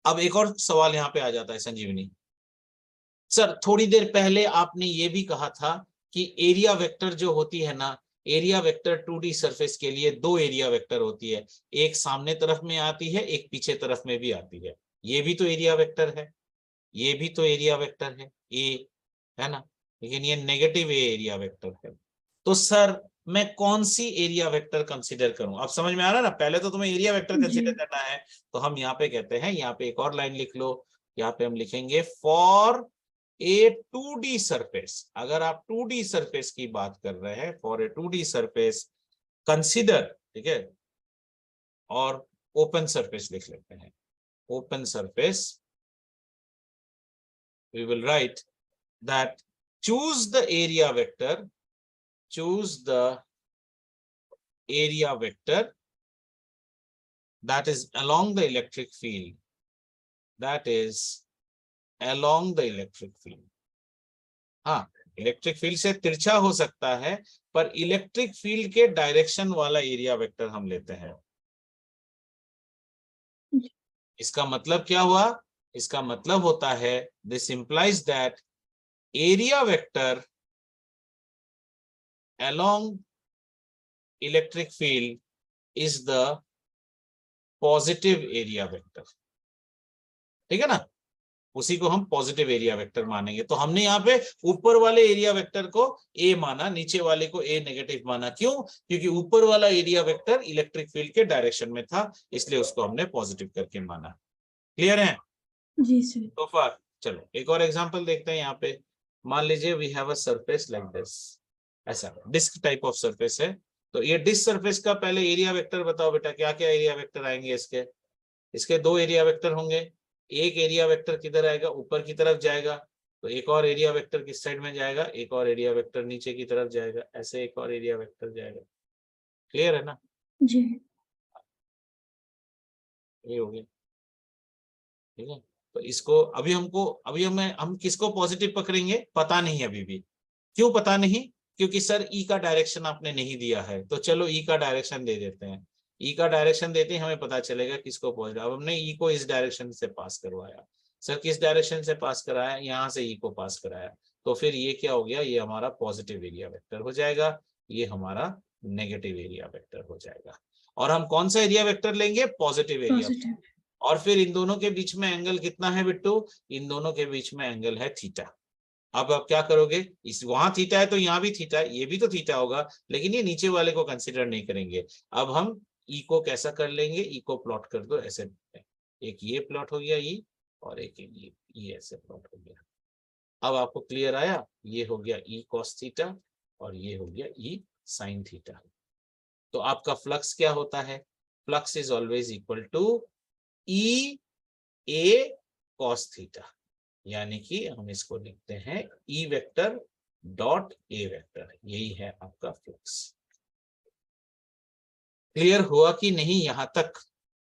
अब एक और सवाल यहाँ पे आ जाता है संजीवनी, सर थोड़ी देर पहले आपने ये भी कहा था कि एरिया वेक्टर जो होती है ना, एरिया वेक्टर 2D सरफेस के लिए दो एरिया वेक्टर होती है, एक सामने तरफ में आती है, एक पीछे तरफ में भी आती है, ये भी तो एरिया वेक्टर है, ये भी तो एरिया वेक्टर है ए, है ना, लेकिन ये नेगेटिव एरिया वेक्टर है। तो सर मैं कौन सी एरिया वेक्टर कंसीडर करूं, अब समझ में आ रहा है ना, पहले तो तुम्हें एरिया वेक्टर कंसीडर करना है, तो हम यहाँ पे कहते हैं, यहाँ पे एक और लाइन लिख लो, यहाँ पे हम लिखेंगे फॉर ए 2D सरफेस, अगर आप 2D सरफेस की बात कर रहे हैं, for a 2D surface consider, ठीक है, और ओपन सरफेस लिख लेते हैं, open surface, we will write that choose the area vector, choose the area vector that is along the electric field, that is along the electric field. हाँ, electric field से तिरछा हो सकता है, पर इलेक्ट्रिक फील्ड के डायरेक्शन वाला area vector हम लेते हैं। इसका मतलब क्या हुआ? इसका मतलब होता है, this implies that area vector along electric field is the positive area vector, ठीक है ना, उसी को हम पॉजिटिव एरिया वेक्टर मानेंगे। तो हमने यहाँ पे ऊपर वाले एरिया वेक्टर को ए माना, नीचे वाले को ए नेगेटिव माना। क्यों? क्योंकि ऊपर वाला एरिया वेक्टर इलेक्ट्रिक फील्ड के डायरेक्शन में था, इसलिए उसको हमने पॉजिटिव करके माना। क्लियर है? जी सर। तो फार चलो एक और एग्जांपल देखते हैं। यहाँ पे मान लीजिए we have a surface like this, ऐसा डिस्क टाइप ऑफ सरफेस है। तो ये डिस्क सरफेस का पहले एरिया वेक्टर बताओ बेटा, क्या क्या एरिया वेक्टर आएंगे इसके? इसके दो एरिया वेक्टर होंगे। एक एरिया वेक्टर किधर आएगा? ऊपर की तरफ जाएगा। तो एक और एरिया वेक्टर किस साइड में जाएगा? एक और एरिया वेक्टर नीचे की तरफ जाएगा। ऐसे एक और एरिया वेक्टर जाएगा। क्लियर है ना? जी। ये हो गया, ठीक है। तो इसको अभी हम किसको पॉजिटिव पकड़ेंगे? पता नहीं अभी भी। क्यों पता नहीं? क्योंकि सर ई का डायरेक्शन आपने नहीं दिया है। तो चलो ई का डायरेक्शन दे देते हैं। ई का डायरेक्शन देते ही हमें पता चलेगा किसको पॉजिटिव। अब हमने ई को इस डायरेक्शन से पास करवाया। सर किस डायरेक्शन से पास कराया? यहाँ से ई को पास कराया। तो फिर ये क्या हो गया? ये हमारा पॉजिटिव एरिया वेक्टर हो जाएगा, ये हमारा नेगेटिव एरिया वेक्टर हो जाएगा। और हम कौन सा एरिया वेक्टर लेंगे? Positive area. पॉजिटिव। और फिर इन दोनों के बीच में एंगल कितना है बिट्टू? इन दोनों के बीच में एंगल है थीटा। अब आप क्या करोगे? इस वहां थीटा है तो यहाँ भी थीटा है, ये भी तो थीटा होगा, लेकिन ये नीचे वाले को कंसीडर नहीं करेंगे। अब हम ई को कैसा कर लेंगे? ई को प्लॉट कर दो ऐसे, एक ये प्लॉट हो गया ई, और एक ये ऐसे प्लॉट हो गया। अब आपको क्लियर आया? ये हो गया ई कॉस थीटा और ये हो गया ई साइन थीटा। तो आपका फ्लक्स क्या होता है? Flux is always equal to E A cos theta, यानी कि हम इसको लिखते हैं E vector dot A vector. यही है आपका फ्लक्स। क्लियर हुआ कि नहीं यहां तक?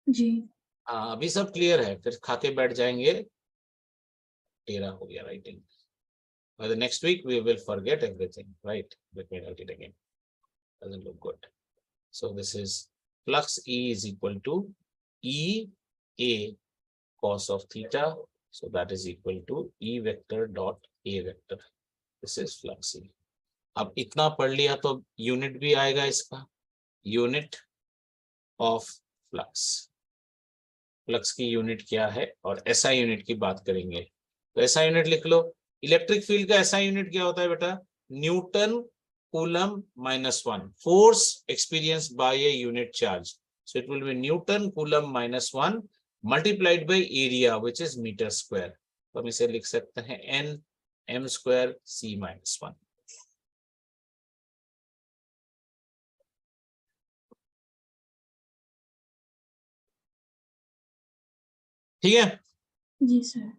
जी। हाँ, अभी सब क्लियर है, फिर खाके बैठ जाएंगे, टेरा हो गया writing. By the next week we will forget everything, right? Let me write it again. Doesn't look good. So this is flux E is equal to E A cos of theta. So that is equal to E vector dot A vector. This is flux E. अब इतना पढ़ लिया तो unit भी आएगा इसका, unit of flux. Flux की unit क्या है? और एसआई यूनिट की बात करेंगे। तो एसआई यूनिट लिख लो। इलेक्ट्रिक फील्ड का एसआई यूनिट क्या होता है बेटा? Newton coulomb -1, force experience by a unit charge. So it will be newton coulomb -1 multiplied by area which is metre square. तो हम इसे लिख सकते हैं n m स्क्वायर c -1। ठीक है। जी सर।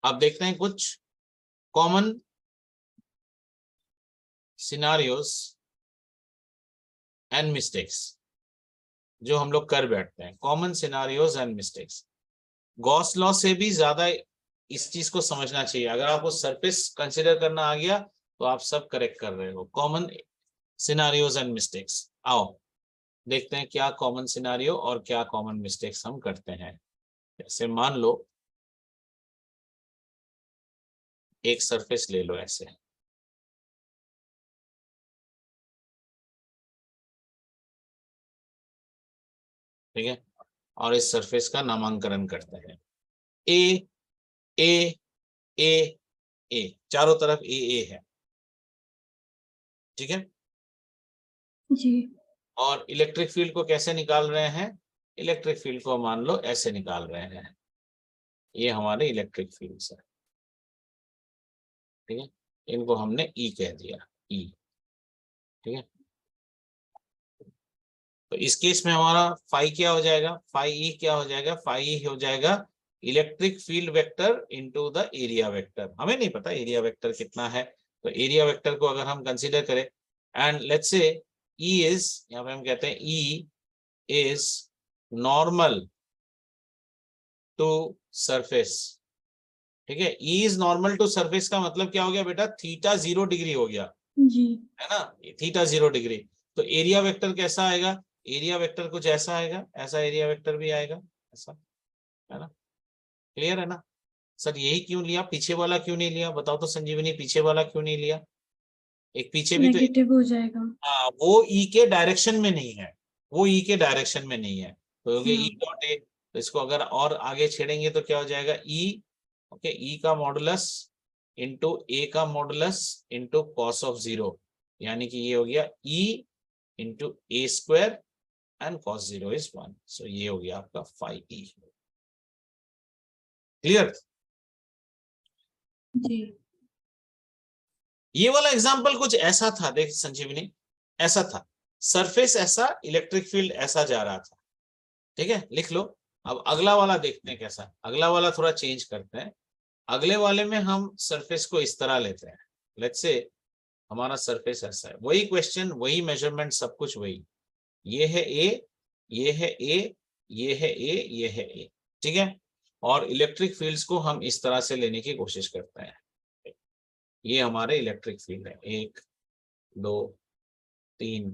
अब देखते हैं कुछ कॉमन सिनारियोस एंड मिस्टेक्स जो हम लोग कर बैठते हैं। Common scenarios and mistakes. Gauss law से भी ज्यादा इस चीज को समझना चाहिए। अगर आपको सरफेस कंसिडर करना आ गया तो आप सब करेक्ट कर रहे हो। कॉमन सिनारियोस एंड मिस्टेक्स, आओ देखते हैं क्या कॉमन सिनारियो और क्या कॉमन मिस्टेक्स हम करते हैं। जैसे मान लो एक सरफेस ले लो ऐसे, ठीक है, और इस सरफेस का नामांकन करते हैं। ए ए ए ए, चारों तरफ ए है, ठीक है। जी। और इलेक्ट्रिक फील्ड को कैसे निकाल रहे हैं? इलेक्ट्रिक फील्ड को मान लो ऐसे निकाल रहे हैं। ये हमारे इलेक्ट्रिक फील्ड है। ठीक है, इनको हमने ई कह दिया, ई। ठीक है, तो इस केस में हमारा फाई क्या हो जाएगा, फाई ई क्या हो जाएगा, फाई ई हो जाएगा electric field vector into the area vector. हमें नहीं पता एरिया वेक्टर कितना है, तो एरिया वेक्टर को अगर हम कंसीडर करें and let's say E is, यहाँ पे हम कहते हैं E is normal to surface. ठीक है, E is normal to surface का मतलब क्या हो गया बेटा, थीटा 0 डिग्री हो गया, जी, है ना, थीटा 0 डिग्री। तो एरिया वेक्टर कैसा आएगा, एरिया वेक्टर कुछ ऐसा आएगा, ऐसा एरिया वेक्टर भी आएगा, ऐसा, है ना। क्लियर है ना। सर यही क्यों लिया, पीछे वाला क्यों नहीं लिया, बताओ तो संजीवनी, पीछे वाला क्यों नहीं लिया। एक पीछे भी तो, नेगेटिव हो जाएगा। हाँ वो ई के डायरेक्शन में नहीं है, वो ई के डायरेक्शन में नहीं है, तो हो गया ई हाँ, डॉट ए। तो इसको अगर और आगे छेड़ेंगे तो क्या हो जाएगा, ई, ओके, ई का मॉडुलस इंटू ए का मॉडुलस इंटू कॉस ऑफ 0, यानी कि ये हो गया E into A square and cos 0 is 1। सो ये हो गया आपका फाई ई। क्लियर। जी, ये वाला एग्जांपल कुछ ऐसा था, देख संजीवनी, ऐसा था, सरफेस ऐसा, इलेक्ट्रिक फील्ड ऐसा जा रहा था। ठीक है, लिख लो। अब अगला वाला देखते हैं कैसा, अगला वाला थोड़ा चेंज करते हैं। अगले वाले में हम सरफेस को इस तरह लेते हैं, लेट्स से हमारा सरफेस ऐसा है, वही क्वेश्चन, वही मेजरमेंट, सब कुछ वही, ये है ए, ये है ए, ये है ए, ये है ए। ठीक है, और इलेक्ट्रिक फील्ड्स को हम इस तरह से लेने की कोशिश करते हैं। ये हमारे इलेक्ट्रिक फील्ड है, 1 2 3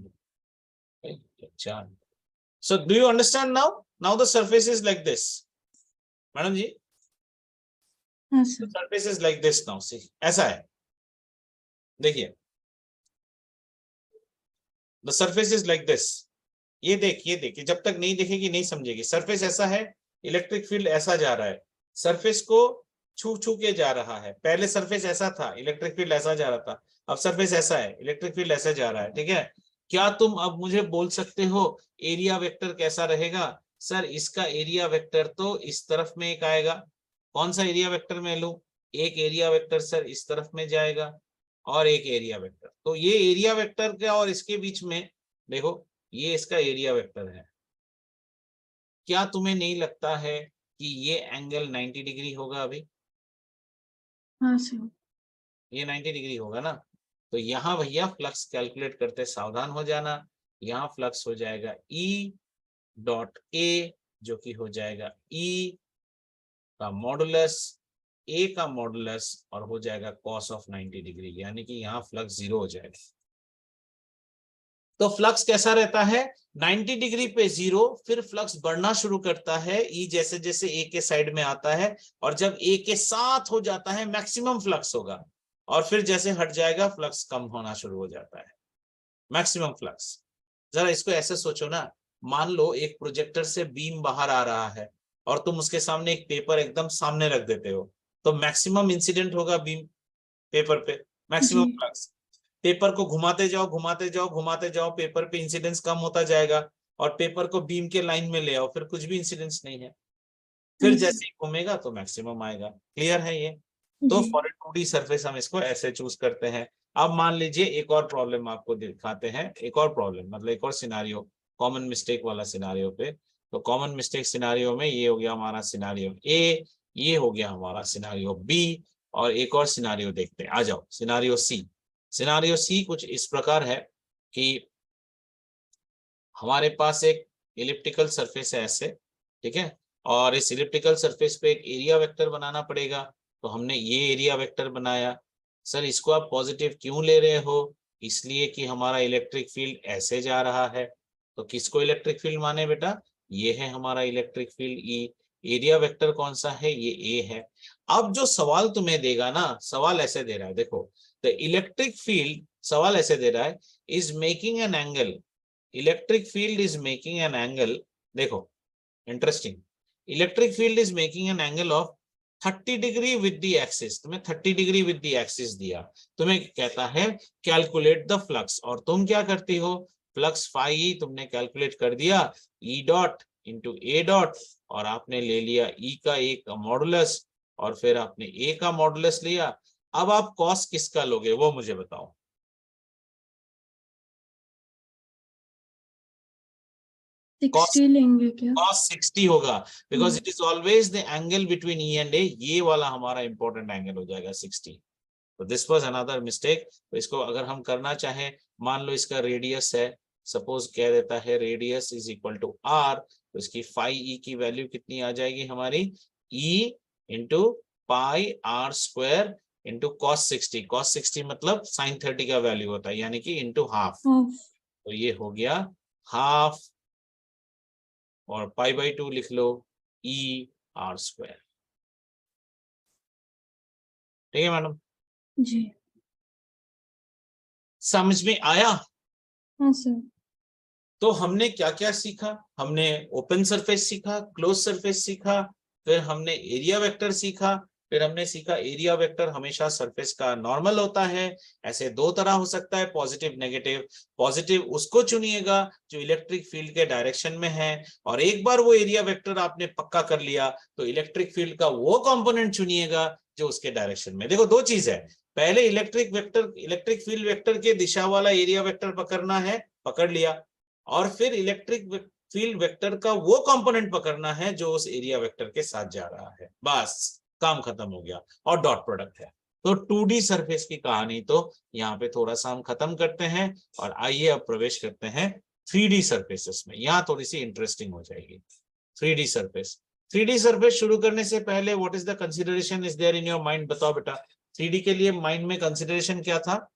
4। So do you understand now, now the surface is like this, madam ji, हाँ the sir. Surface is like this now, see ऐसा है, देखिए the surface is like this. ये देखिए, जब तक नहीं देखेगी नहीं समझेगी। सरफेस ऐसा है, इलेक्ट्रिक फील्ड ऐसा जा रहा है, सरफेस को छू छू के जा रहा है। पहले सरफेस ऐसा था, इलेक्ट्रिक फील्ड ऐसा जा रहा था, अब सरफेस ऐसा है, इलेक्ट्रिक फील्ड ऐसा जा रहा है। ठीक है, क्या तुम अब मुझे बोल सकते हो एरिया वेक्टर कैसा रहेगा। सर इसका एरिया वेक्टर तो इस तरफ में एक आएगा, कौन सा एरिया वेक्टर मैं लूं, एक एरिया वेक्टर सर इस तरफ में जाएगा और एक एरिया वेक्टर, तो ये एरिया वेक्टर का और इसके बीच में देखो, ये इसका एरिया वेक्टर है। क्या तुम्हें नहीं लगता है कि ये एंगल 90 डिग्री होगा अभी, हाँ सर। ये 90 डिग्री होगा ना। तो यहाँ भैया फ्लक्स कैलकुलेट करते सावधान हो जाना, यहाँ फ्लक्स हो जाएगा ई डॉट ए, जो कि हो जाएगा ई का मॉडुलस, ए का मॉडुलस, और हो जाएगा कॉस ऑफ 90 डिग्री, यानी कि यहाँ फ्लक्स 0 हो जाएगा। तो फ्लक्स कैसा रहता है, 90 डिग्री पे 0, फिर फ्लक्स बढ़ना शुरू करता है, ई जैसे जैसे ए के साइड में आता है, और जब ए के साथ हो जाता है मैक्सिमम फ्लक्स होगा, और फिर जैसे हट जाएगा फ्लक्स कम होना शुरू हो जाता है, मैक्सिमम फ्लक्स। जरा इसको ऐसे सोचो ना, मान लो एक प्रोजेक्टर से बीम बाहर आ रहा है और तुम उसके सामने एक पेपर एकदम सामने रख देते हो, तो मैक्सिमम इंसिडेंट होगा बीम पेपर पे, जी, मैक्सिमम फ्लक्स। पेपर को घुमाते जाओ घुमाते जाओ घुमाते जाओ, पेपर पे इंसिडेंस कम होता जाएगा, और पेपर को बीम के लाइन में ले आओ, फिर कुछ भी इंसिडेंस नहीं है, फिर हाँ सर। जैसे ही घूमेगा तो मैक्सिमम आएगा। क्लियर है ये। तो जी, फॉर ए 2D सरफेस हम इसको ऐसे चूज करते हैं। अब मान लीजिए एक और प्रॉब्लम आपको दिखाते हैं, एक और प्रॉब्लम मतलब एक और सिनारियो, कॉमन मिस्टेक वाला सिनारियो पे। तो कॉमन मिस्टेक सिनारियो में ये हो गया हमारा सिनारियो ए, ये हो गया हमारा सिनारियो बी, और एक और सिनारियो देखते हैं, आ जाओ सिनारियो सी। सिनारियो सी कुछ इस प्रकार है कि हमारे पास एक इलिप्टिकल सरफेस है ऐसे, ठीक है, और इस इलिप्टिकल सरफेस पे एक एरिया वेक्टर बनाना पड़ेगा। तो हमने ये एरिया वेक्टर बनाया। सर इसको आप पॉजिटिव क्यों ले रहे हो, इसलिए कि हमारा इलेक्ट्रिक फील्ड ऐसे जा रहा है। तो किसको इलेक्ट्रिक फील्ड माने बेटा, ये है हमारा electric field E. Area vector कौन सा है, ये ए है। अब जो सवाल तुम्हें देगा ना, सवाल ऐसे दे रहा है, देखो द इलेक्ट्रिक फील्ड, सवाल ऐसे दे रहा है, is making an angle, electric field is making an angle, देखो interesting, electric field is making an angle of 30 degree with the axis. तुम्हें 30 डिग्री विद द एक्सिस दिया, तुम्हें कहता है कैलकुलेट द फ्लक्स, और तुम क्या करती हो, फ्लक्स फाई तुमने कैलकुलेट कर दिया, ई डॉट इंटू ए डॉट, और आपने ले लिया ई का एक मॉडुलस, और फिर आपने ए का मॉडुलस लिया, अब आप कॉस किसका लोगे वो मुझे बताओ। 60 लेंगे क्या? cos 60 होगा, because it is always the angle between E and A, ये वाला हमारा इंपॉर्टेंट एंगल हो जाएगा 60। तो दिस वाज अनदर मिस्टेक। तो इसको अगर हम करना चाहें, मान लो इसका रेडियस है, सपोज कह देता है radius is equal to R, तो इसकी फाई ई की वैल्यू कितनी आ जाएगी हमारी, E into pi R square into cos 60। Cos 60 मतलब साइन 30 का वैल्यू होता है, यानी कि इंटू हाफ। तो ये हो गया हाफ, और पाई बाई 2 लिख लो, ई आर स्क्वायर। ठीक है मैडम, जी। समझ में आया? हाँ सर। तो हमने क्या क्या सीखा, हमने ओपन सरफेस सीखा, क्लोज सरफेस सीखा, फिर हमने एरिया वेक्टर सीखा, फिर हमने सीखा एरिया वेक्टर हमेशा सरफेस का नॉर्मल होता है। ऐसे दो तरह हो सकता है, पॉजिटिव नेगेटिव। पॉजिटिव उसको चुनिएगा जो इलेक्ट्रिक फील्ड के डायरेक्शन में है, और एक बार वो एरिया वेक्टर आपने पक्का कर लिया तो इलेक्ट्रिक फील्ड का वो कंपोनेंट चुनिएगा जो उसके डायरेक्शन में। देखो दो चीज है, पहले इलेक्ट्रिक फील्ड वेक्टर के दिशा वाला एरिया वेक्टर पकड़ना है, पकड़ लिया, और फिर इलेक्ट्रिक फील्ड वेक्टर का वो कंपोनेंट पकड़ना है जो उस एरिया वेक्टर के साथ जा रहा है, बस काम खत्म हो गया, और डॉट प्रोडक्ट है। तो 2D सरफेस की कहानी तो यहाँ पे थोड़ा सा हम खत्म करते हैं, और आइए अब प्रवेश करते हैं 3D सरफेसेस में। यहाँ थोड़ी सी इंटरेस्टिंग हो जाएगी 3D सरफेस। 3D सरफेस शुरू करने से पहले what is the consideration is there in your mind, बताओ बेटा। 3D के लिए माइंड में कंसिडरेशन क्या था?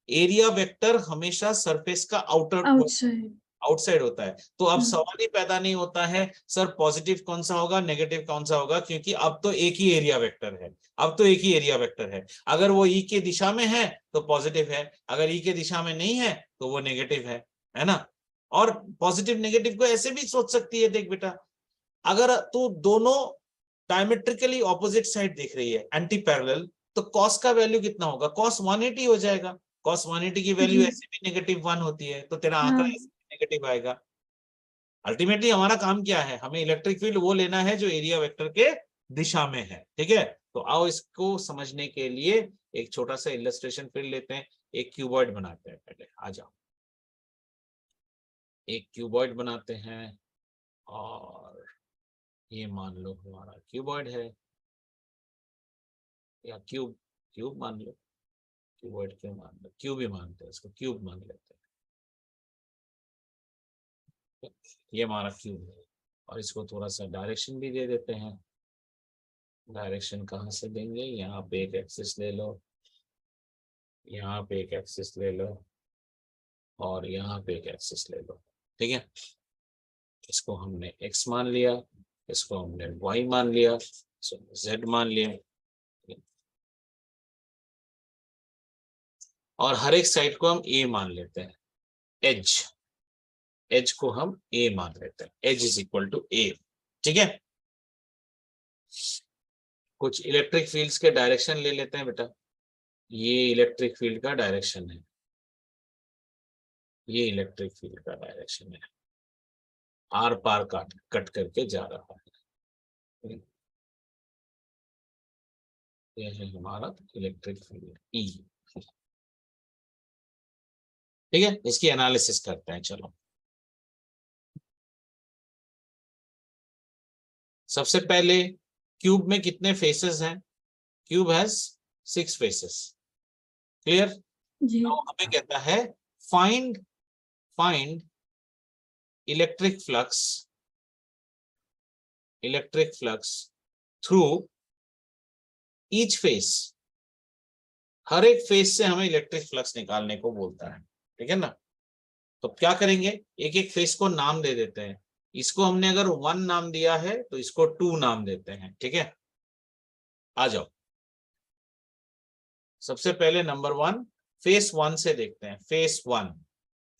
एरिया वेक्टर हमेशा सरफेस का आउटसाइड। आउटसाइड होता है। तो अब सवाल ही पैदा नहीं होता है सर पॉजिटिव कौन सा होगा, नेगेटिव कौन सा होगा, क्योंकि अब तो एक ही एरिया वेक्टर है। अब तो एक ही एरिया वेक्टर है, अगर वो ई के दिशा में है तो पॉजिटिव है, अगर ई के दिशा में नहीं है तो वो नेगेटिव है ना। और पॉजिटिव नेगेटिव को ऐसे भी सोच सकती है, देख बेटा, अगर तू दोनों डायमेट्रिकली ऑपोजिट साइड देख रही है, एंटी पैरेलल, तो कॉस का वैल्यू कितना होगा, कॉस 180 हो जाएगा। कॉस 180 की वैल्यू जी। ऐसे भी -1 होती है, तो तेरा आंकड़ा हाँ। ऐसे भी नेगेटिव आएगा। अल्टीमेटली हमारा काम क्या है, हमें इलेक्ट्रिक फील्ड वो लेना है जो एरिया वेक्टर के दिशा में है। ठीक है, तो आओ इसको समझने के लिए एक छोटा सा इलस्ट्रेशन फिर लेते हैं। एक क्यूबॉइड बनाते हैं, पहले आ जाओ, एक क्यूबॉइड बनाते हैं, और ये मान लो हमारा क्यूबॉइड है, या क्यूब, क्यूब मान लो, क्यूबॉइड क्यों मान लो, क्यूब ही मानते हैं इसको, क्यूब मान लेते हैं। ये हमारा क्यूब है, और इसको थोड़ा सा डायरेक्शन भी दे देते हैं। डायरेक्शन कहाँ से देंगे, यहाँ पे एक एक्सिस ले लो, यहाँ पे एक एक्सिस ले लो, और यहाँ पे एक एक्सिस ले लो। ठीक है, इसको हमने x मान लिया, इसको हमने y मान लिया, इसको z मान लिया, और हर एक साइड को हम a मान लेते हैं। एज को हम a मान लेते हैं, edge is equal to a। ठीक है, कुछ इलेक्ट्रिक फील्ड्स के डायरेक्शन ले लेते हैं बेटा। ये इलेक्ट्रिक फील्ड का डायरेक्शन है, ये इलेक्ट्रिक फील्ड का डायरेक्शन है, आर पार कट करके जा रहा है। ये है हमारा इलेक्ट्रिक फील्ड ई। ठीक है, इसकी एनालिसिस करते हैं, चलो। सबसे पहले क्यूब में कितने फेसेस हैं, क्यूब हैज 6 फेसेस। क्लियर? जी। तो हमें कहता है find electric flux through each face. हर एक फेस से हमें इलेक्ट्रिक फ्लक्स निकालने को बोलता है। ठीक है ना, तो क्या करेंगे, एक एक फेस को नाम दे देते हैं। इसको हमने अगर 1 नाम दिया है तो इसको 2 नाम देते हैं। ठीक है, आ जाओ, सबसे पहले नंबर 1 फेस 1 से देखते हैं।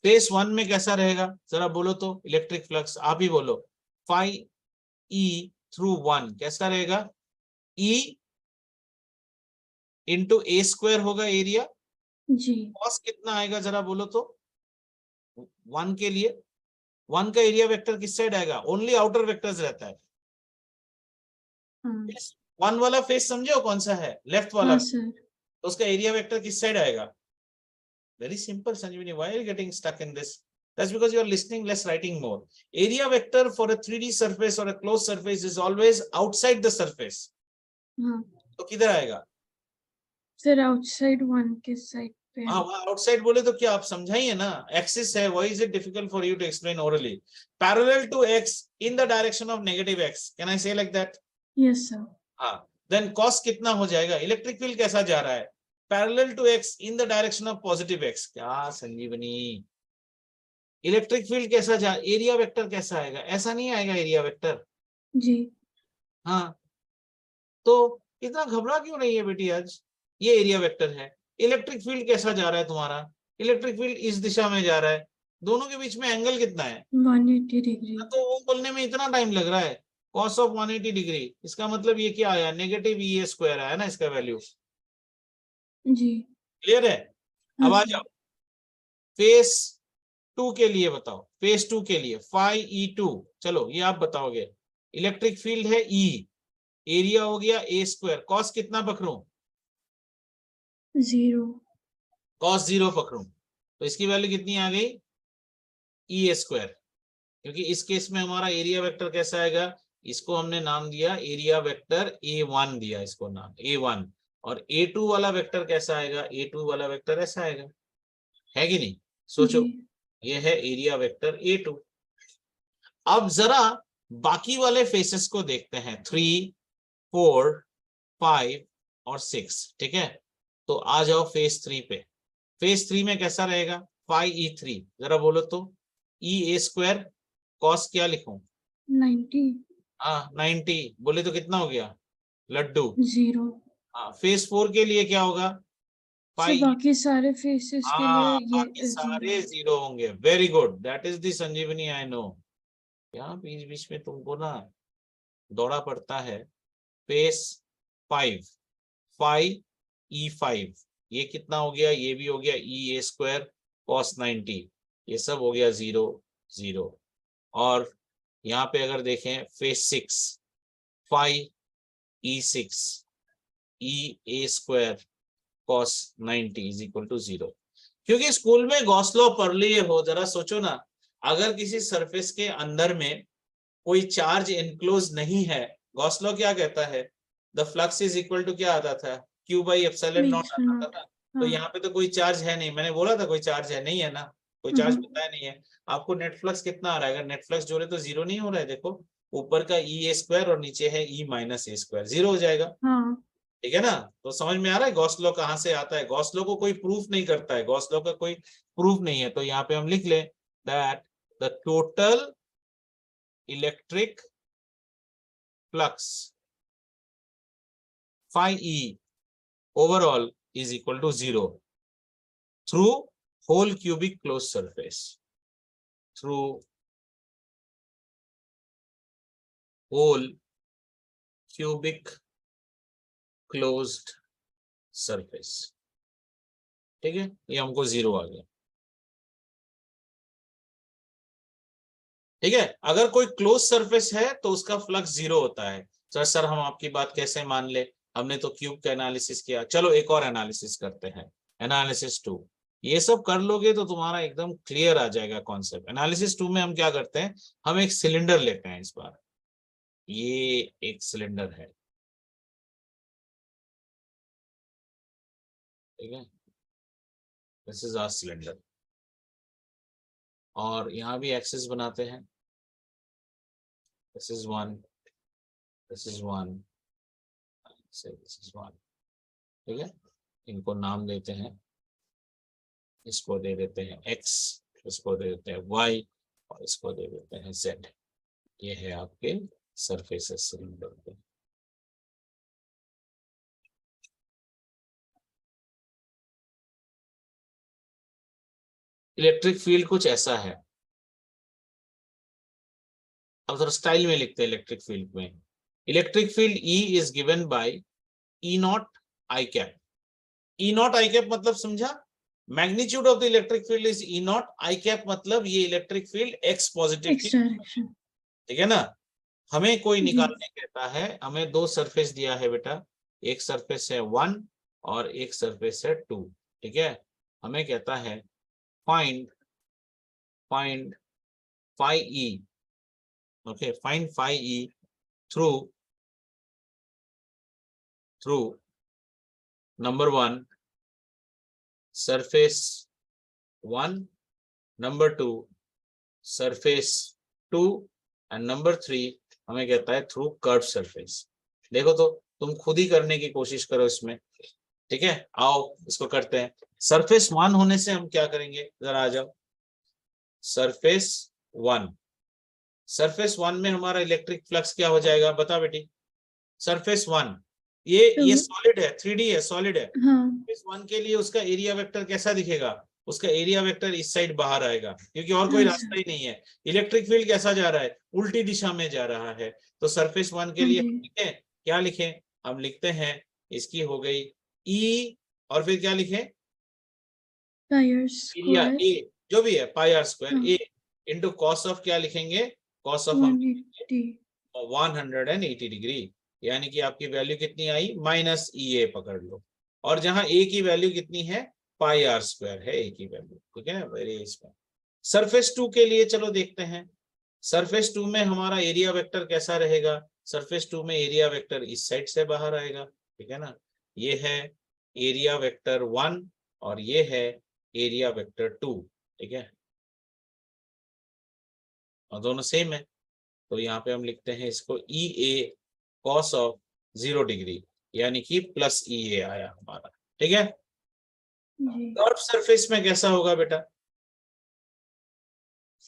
फेस 1 में कैसा रहेगा जरा बोलो तो, इलेक्ट्रिक फ्लक्स आप ही बोलो। फाई ई थ्रू 1 कैसा रहेगा, ई इंटू ए स्क्वायर होगा एरिया। जी। कॉस कितना आएगा जरा बोलो तो, 1 के लिए 1 का एरिया वेक्टर किस साइड आएगा, ओनली आउटर वेक्टर्स रहता है। हाँ। 1 वाला फेस समझो कौन सा है, लेफ्ट वाला। हाँ सर। तो उसका एरिया वेक्टर किस साइड आएगा? Very simple Sanjeevani, why are you getting stuck in this? That's because you are listening less, writing more. Area vector for a 3D surface or a closed surface is always outside the surface. हाँ तो किधर आएगा? Sir outside one के side पे है। हाँ, वहां outside बोले तो क्या आप समझाइए ना, एक्सिस है, why is it difficult for you to explain orally? Parallel to X in the direction of negative X, can I say like that? Yes sir. हाँ, देन कॉस कितना हो जाएगा? इलेक्ट्रिक फील्ड कैसा जा रहा है? Parallel to X in the direction of positive X. क्या Sanjeevani, electric field कैसा जा, एरिया वेक्टर कैसा आएगा? ऐसा नहीं आएगा एरिया वेक्टर। जी हाँ, तो इतना घबरा क्यों रही है बेटी आज? ये एरिया वेक्टर है। इलेक्ट्रिक फील्ड कैसा जा रहा है तुम्हारा? इलेक्ट्रिक फील्ड इस दिशा में जा रहा है। दोनों के बीच में एंगल कितना है? 180 डिग्री। तो वो बोलने में इतना टाइम लग रहा है। cos ऑफ 180 डिग्री, इसका मतलब ये क्या आया? नेगेटिव ई स्क्वायर आया ना इसका वैल्यू। जी क्लियर है? अब आ जाओ फेस 2 के लिए, बताओ फेस 2 के लिए फाई E2। चलो ये आप बताओगे। इलेक्ट्रिक फील्ड है E, एरिया हो गया a स्क्वायर, कॉस कितना पकड़ूं? 0। cos 0 पकड़ूं तो इसकी वैल्यू कितनी आ गई? E square. क्योंकि इस केस में हमारा एरिया वेक्टर कैसा आएगा? इसको हमने नाम दिया एरिया वेक्टर A1 दिया इसको नाम A1। और A2 वाला वेक्टर कैसा आएगा? A2 वाला वेक्टर ऐसा आएगा, है कि नहीं? सोचो, ये है एरिया वेक्टर A2। अब जरा बाकी वाले फेसेस को देखते हैं, 3, 4, 5 और 6। ठीक है, तो आ जाओ फेस 3 पे। फेस 3 में कैसा रहेगा? फाई E3, जरा बोलो तो। E a स्क्वायर, कॉस क्या लिखूं? 90। हाँ 90, बोले तो कितना हो गया? लड्डू। 0। हाँ, फेस 4 के लिए क्या होगा? सर फाई, बाकी सारे फेसेस के लिए बाकी ये सारे 0। जीरो होंगे। Very good, that is the Sanjeevani, I know. यहाँ बीच बीच में तुमको ना दौड़ा पड़ता है। फेस 5, फाई E5, ये कितना हो गया? ये भी हो गया E a स्क्वायर कॉस 90, ये सब हो गया 0, 0। और यहाँ पे अगर देखें face 6, phi E6, E a square cos 90 is equal to 0। क्योंकि स्कूल में गॉस लॉ पढ़ लिए हो, जरा सोचो ना, अगर किसी सरफेस के अंदर में कोई चार्ज इनक्लोज नहीं है, गॉस लॉ क्या कहता है? The flux is equal to क्या आता था? Q बाई एप्सिलॉन नॉट आता था ना। तो यहाँ पे तो कोई चार्ज है नहीं, मैंने बोला था कोई चार्ज है नहीं, है ना? कोई चार्ज बताया नहीं है आपको। नेट फ्लक्स कितना आ रहा है? अगर नेट फ्लक्स जोड़े तो 0 नहीं हो रहा है, देखो ऊपर का E a स्क्वायर और नीचे है E माइनस a स्क्वायर, 0 हो जाएगा। हाँ ठीक है ना? तो समझ में आ रहा है गॉस लॉ कहां से आता है? गॉस लॉ को कोई प्रूफ नहीं करता है, गॉस लॉ का कोई प्रूफ नहीं है। तो यहाँ पे हम लिख ले that the total electric flux phi E overall is equal to 0 through whole cubic closed surface, through whole cubic closed surface। ठीक है, ये हमको 0 आ गया। ठीक है, अगर कोई क्लोज सरफेस है तो उसका फ्लक्स 0 होता है। सर हम आपकी बात कैसे मान ले? हमने तो क्यूब का एनालिसिस किया, चलो एक और एनालिसिस करते हैं, एनालिसिस 2। ये सब कर लोगे तो तुम्हारा एकदम क्लियर आ जाएगा कॉन्सेप्ट। एनालिसिस 2 में हम क्या करते हैं? हम एक सिलेंडर लेते हैं इस बार। ये एक सिलेंडर है, ठीक है, दिस इज आवर सिलेंडर। और यहाँ भी एक्सिस बनाते हैं, this is 1, this is 1, this is 1। ठीक है, इनको नाम देते हैं, इसको दे देते हैं x, इसको दे देते हैं y और इसको दे देते हैं z। ये है आपके सरफेसेस सिलेंडर पे। इलेक्ट्रिक फील्ड कुछ ऐसा है। अब थोड़ा स्टाइल में लिखते हैं इलेक्ट्रिक फील्ड में। Electric field E is given by E not I cap. E not I cap मतलब समझा? Magnitude of the electric field is E not I cap, मतलब ये इलेक्ट्रिक फील्ड x पॉजिटिव की, ठीक है ना? हमें कोई निकालने कहता है, हमें दो सरफेस दिया है बेटा, एक सरफेस है 1 और एक सरफेस है 2, ठीक है। हमें कहता है find phi E, okay, find phi E through number 1 surface 1, number 2 surface 2 and number 3 हमें कहता है थ्रू कर्व सरफेस। देखो तो तुम खुद ही करने की कोशिश करो इसमें, ठीक है। आओ इसको करते हैं। सरफेस 1 होने से हम क्या करेंगे, जरा आ जाओ। सरफेस 1 में हमारा इलेक्ट्रिक फ्लक्स क्या हो जाएगा, बता बेटी। सरफेस 1 ये तो सॉलिड है, 3D है, सॉलिड है। हाँ सरफेस 1 के लिए उसका एरिया वेक्टर कैसा दिखेगा, उसका एरिया वेक्टर इस साइड बाहर आएगा, क्योंकि और कोई हाँ रास्ता सर, ही नहीं है। इलेक्ट्रिक फील्ड कैसा जा रहा है, उल्टी दिशा में जा रहा है। तो सरफेस 1 के हाँ लिए जी, हम लिखें, क्या लिखें, हम लिखते हैं इसकी हो गई ई, और फिर क्या लिखें, पायर एरिया स्क्वायर, ए, जो भी है पाई आर स्क्वायर हाँ ए इंटू कॉस ऑफ, क्या लिखेंगे, कॉस ऑफ हम 180, 180 डिग्री, यानी कि आपकी वैल्यू कितनी आई, माइनस ई ए पकड़ लो। और जहां ए की वैल्यू कितनी है, पाई आर स्क्वायर है ए की वैल्यू, ठीक है ना, वेरी इसमें। सरफेस 2 के लिए चलो देखते हैं। सरफेस 2 में हमारा एरिया वेक्टर कैसा रहेगा, सरफेस 2 में एरिया वेक्टर इस साइड से बाहर आएगा, ठीक है ना। ये है एरिया वेक्टर 1 और ये है एरिया वेक्टर 2, ठीक है, और दोनों सेम है। तो यहाँ पे हम लिखते हैं इसको ई ए कॉस ऑफ 0 डिग्री, यानी कि प्लस ई ए आया हमारा, ठीक है। जी कर्व सरफेस में कैसा होगा बेटा,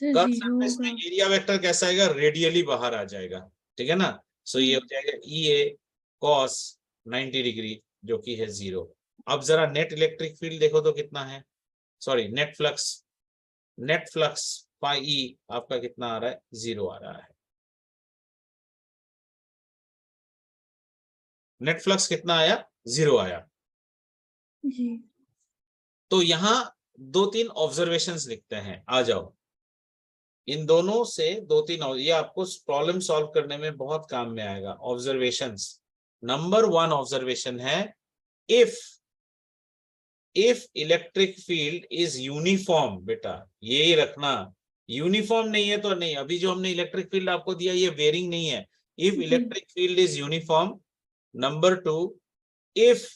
सर कर्व 0 सरफेस में होगा, एरिया वेक्टर कैसा आएगा, रेडियली बाहर आ जाएगा, ठीक है ना। सो ये हो जाएगा ई ए कॉस 90 डिग्री, जो कि है 0। अब जरा नेट इलेक्ट्रिक फील्ड देखो तो कितना है, सॉरी नेट फ्लक्स पाई ई आपका कितना आ रहा है, 0 आ रहा है। नेट फ्लक्स कितना आया, 0 आया। जी तो यहां 2-3 ऑब्जर्वेशंस लिखते हैं, आ जाओ। इन दोनों से 2-3, ये आपको प्रॉब्लम सॉल्व करने में बहुत काम में आएगा। ऑब्जर्वेशंस, नंबर 1 ऑब्जर्वेशन है, if electric field is uniform, बेटा यही रखना, यूनिफॉर्म नहीं है तो नहीं। अभी जो हमने इलेक्ट्रिक फील्ड आपको दिया ये वेरिंग नहीं है। इफ जी electric field is uniform, number 2 if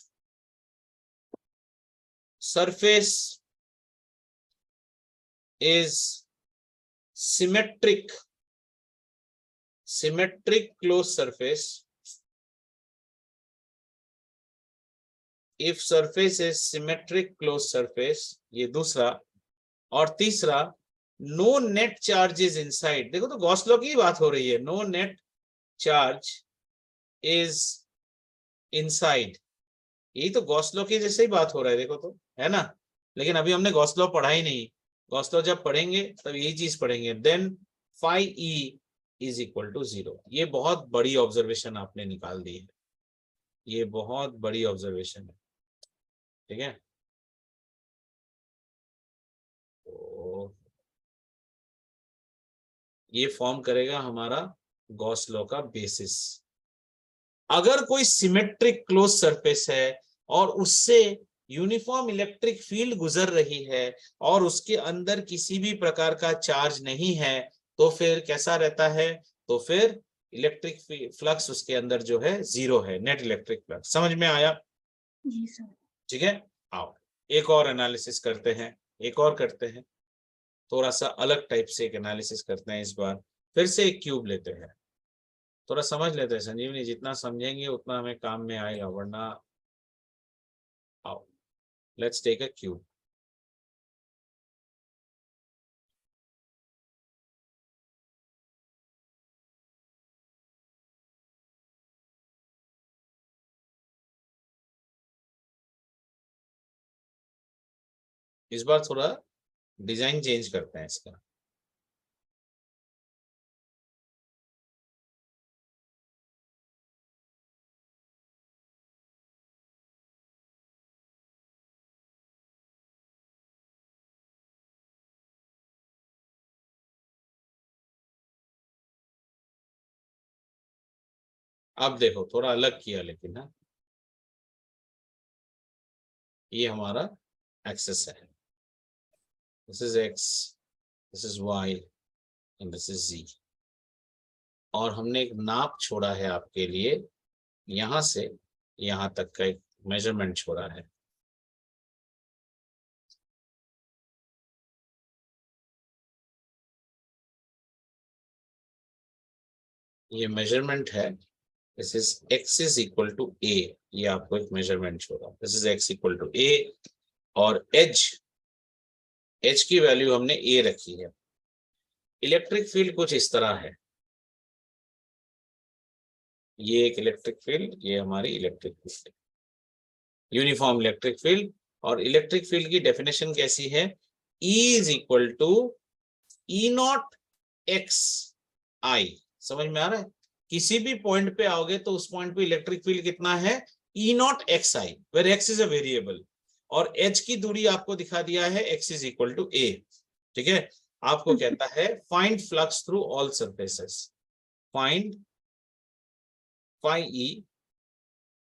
surface is symmetric close surface, if surface is symmetric close surface, ये दूसरा। और तीसरा, no net charge is inside. देखो तो गॉस लॉ की बात हो रही है, no net charge is inside, यही तो गॉस लॉ की जैसे ही बात हो रहा है, देखो तो, है ना। लेकिन अभी हमने गॉस लॉ पढ़ा ही नहीं। गॉस लॉ जब पढ़ेंगे तब यही चीज पढ़ेंगे। Then phi E is equal to 0। ये बहुत बड़ी ऑब्जर्वेशन आपने निकाल दी है, ये बहुत बड़ी ऑब्जर्वेशन है, ठीक है। तो ये फॉर्म करेगा हमारा गॉस लॉ का बेसिस। अगर कोई सिमेट्रिक क्लोज सरफेस है और उससे यूनिफॉर्म इलेक्ट्रिक फील्ड गुजर रही है और उसके अंदर किसी भी प्रकार का चार्ज नहीं है, तो फिर कैसा रहता है, तो फिर इलेक्ट्रिक फ्लक्स उसके अंदर जो है 0 है, नेट इलेक्ट्रिक फ्लक्स। समझ में आया, जी सर, ठीक है। आओ एक और एनालिसिस करते हैं, एक और करते हैं, थोड़ा सा अलग टाइप से एक एनालिसिस करते हैं। इस बार फिर से एक क्यूब लेते हैं, थोड़ा समझ लेते हैं संजीवनी, जितना समझेंगे उतना हमें काम में आएगा, वरना। आओ लेट्स टेक अ क्यूब। इस बार थोड़ा डिजाइन चेंज करते हैं इसका। अब देखो थोड़ा अलग किया, लेकिन ना ये हमारा एक्सेस है, this is X, this is Y and this is Z. और हमने एक नाप छोड़ा है आपके लिए, यहां से यहां तक का एक मेजरमेंट छोड़ा है। ये मेजरमेंट है, this is x is equal to a, ये आपको एक मेजरमेंट छोड़ा, this is x equal to a। और h की वैल्यू हमने a रखी है। इलेक्ट्रिक फील्ड कुछ इस तरह है, ये एक इलेक्ट्रिक फील्ड, ये हमारी electric field, uniform electric field. और इलेक्ट्रिक फील्ड की डेफिनेशन कैसी है, E is equal to E naught x i. समझ में आ रहा है, किसी भी पॉइंट पे आओगे तो उस पॉइंट पे इलेक्ट्रिक फील्ड कितना है, E naught x i, where x is a variable. और h की दूरी आपको दिखा दिया है, x is equal to a। ठीक है, आपको कहता है find flux through all surfaces, find phi e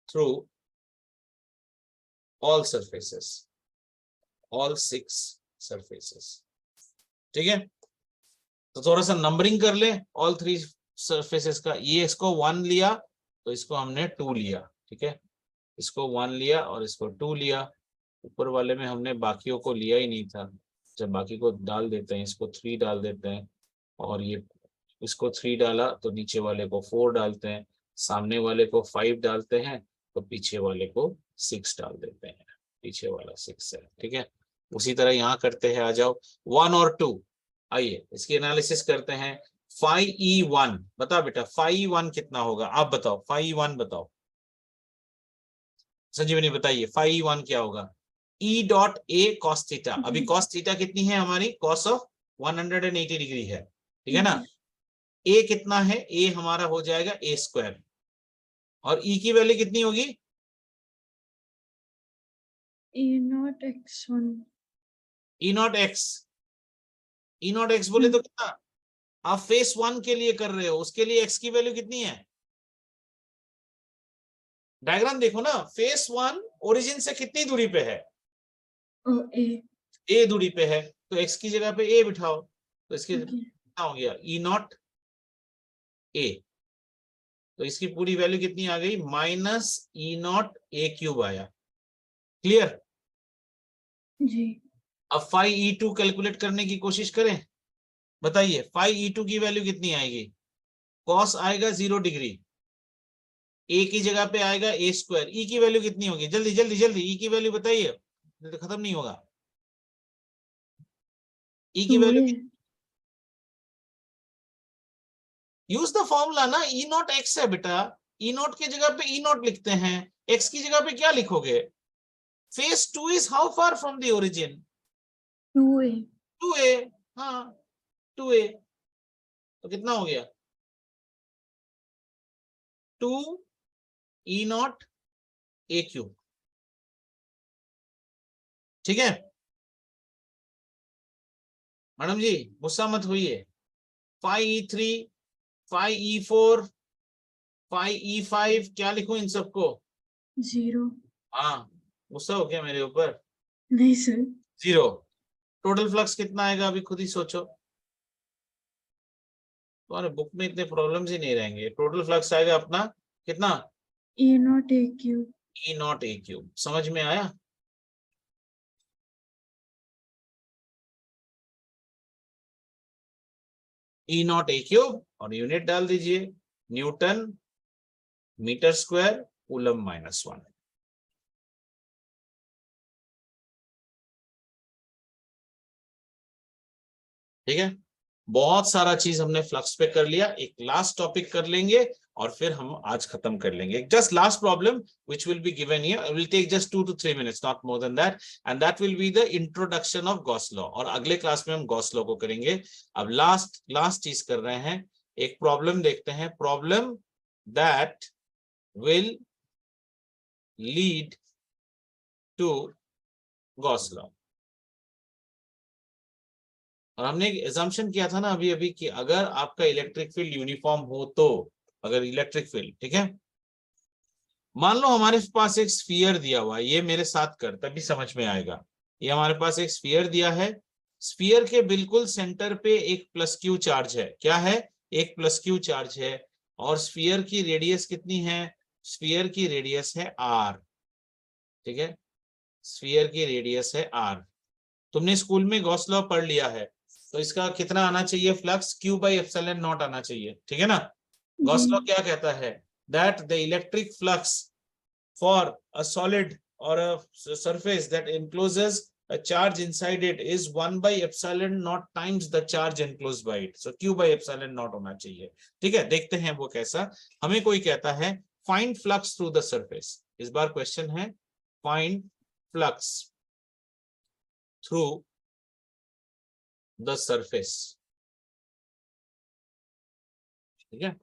through all surfaces, all 6 surfaces. ठीक है, तो थोड़ा सा नंबरिंग कर ले ऑल 3 सरफेसेस का। ये इसको 1 लिया तो इसको हमने 2 लिया, ठीक है, इसको 1 लिया और इसको 2 लिया। ऊपर वाले में हमने बाकियों को लिया ही नहीं था, जब बाकी को डाल देते हैं, इसको 3 डाल देते हैं, और ये इसको 3 डाला तो नीचे वाले को 4 डालते हैं, सामने वाले को 5 डालते हैं, तो पीछे वाले को 6 डाल देते हैं, पीछे वाला 6 है। ठीक है, उसी तरह यहाँ करते हैं, आ जाओ 1 और 2। आइए इसकी एनालिसिस करते हैं। फाई E1 बता बेटा, फाई E1 कितना होगा, आप बताओ, फाई E1 बताओ, संजीवनी बताइए, फाई E1 क्या होगा। ई डॉट ए कॉस थीटा, अभी कॉस थीटा कितनी है हमारी, कॉस ऑफ 180 डिग्री है, ठीक है ना। ए कितना है, ए हमारा हो जाएगा ए स्क्वायर, और ई की वैल्यू कितनी होगी, A naught x1, E naught x. E naught x बोले तो कितना, आप फेस 1 के लिए कर रहे हो, उसके लिए एक्स की वैल्यू कितनी है, डायग्राम देखो ना, फेस 1 ओरिजिन से कितनी दूरी पे है, ए दूरी पे है, तो एक्स की जगह पे ए बिठाओ, तो इसके कितना हो गया, ई नॉट ए, तो इसकी पूरी वैल्यू कितनी आ गई, minus E naught A cube आया। क्लियर। जी। अब फाई E2 कैलकुलेट करने की कोशिश करें, बताइए फाई E2 की वैल्यू कितनी आएगी, कॉस आएगा 0 डिग्री, ए की जगह पे आएगा ए स्क्वायर, ई की वैल्यू कितनी होगी, जल्दी जल्दी जल्दी ई की वैल्यू बताइए, तो खत्म नहीं होगा। ई की वैल्यू, यूज द फॉर्मूला ना, ई नॉट एक्स है बेटा, ई नॉट की जगह पे ई नॉट लिखते हैं, एक्स की जगह पे क्या लिखोगे, face 2 is how far from the origin, 2a। 2a, हाँ 2a, तो कितना हो गया, 2 ई नॉट ए क्यूब। ठीक है मैडम जी, गुस्सा मत होइए। Phi E3, phi E4, phi E5, क्या लिखूं इन सबको, 0। हाँ, गुस्सा हो गया मेरे ऊपर, नहीं सर। 0। टोटल फ्लक्स कितना आएगा, अभी खुद ही सोचो, तुम्हारे बुक में इतने प्रॉब्लम्स ही नहीं रहेंगे। टोटल फ्लक्स आएगा अपना कितना, E naught A cube. E naught A cube. समझ में आया, ई नॉट ए क्यूब, और यूनिट डाल दीजिए, न्यूटन मीटर स्क्वायर कूलम -1। ठीक है, बहुत सारा चीज हमने फ्लक्स पे कर लिया, एक लास्ट टॉपिक कर लेंगे और फिर हम आज खत्म कर लेंगे। Just last problem which will be given here, it will take just 2 to 3 minutes, not more than that, and that will be the introduction of Gauss law, और अगले क्लास में हम Gauss law को करेंगे। अब लास्ट चीज कर रहे हैं, एक प्रॉब्लम देखते हैं, problem that will lead to Gauss law। और हमने एक assumption किया था ना अभी अभी कि अगर आपका इलेक्ट्रिक फील्ड यूनिफॉर्म हो तो, अगर इलेक्ट्रिक फील्ड, ठीक है, मान लो हमारे पास एक स्फीयर दिया हुआ है, ये मेरे साथ कर तभी समझ में आएगा। ये हमारे पास एक स्फीयर दिया है, स्फीयर के बिल्कुल सेंटर पे एक प्लस क्यू चार्ज है। क्या है? एक प्लस क्यू चार्ज है। और स्फीयर की रेडियस कितनी है? स्फीयर की रेडियस है आर। ठीक है, स्फीयर की रेडियस है आर। तुमने स्कूल में गॉस लॉ पढ़ लिया है, तो इसका कितना आना चाहिए? Flux Q by epsilon not आना चाहिए। ठीक है ना? जी। गॉस लॉ क्या कहता है? That the electric flux for a solid or a surface that encloses a charge inside it is 1 by epsilon naught times the charge enclosed by it. So q by epsilon naught होना चाहिए। ठीक है, देखते हैं वो कैसा। हमें कोई कहता है find flux through the surface। इस बार क्वेश्चन है find flux through the surface। ठीक है,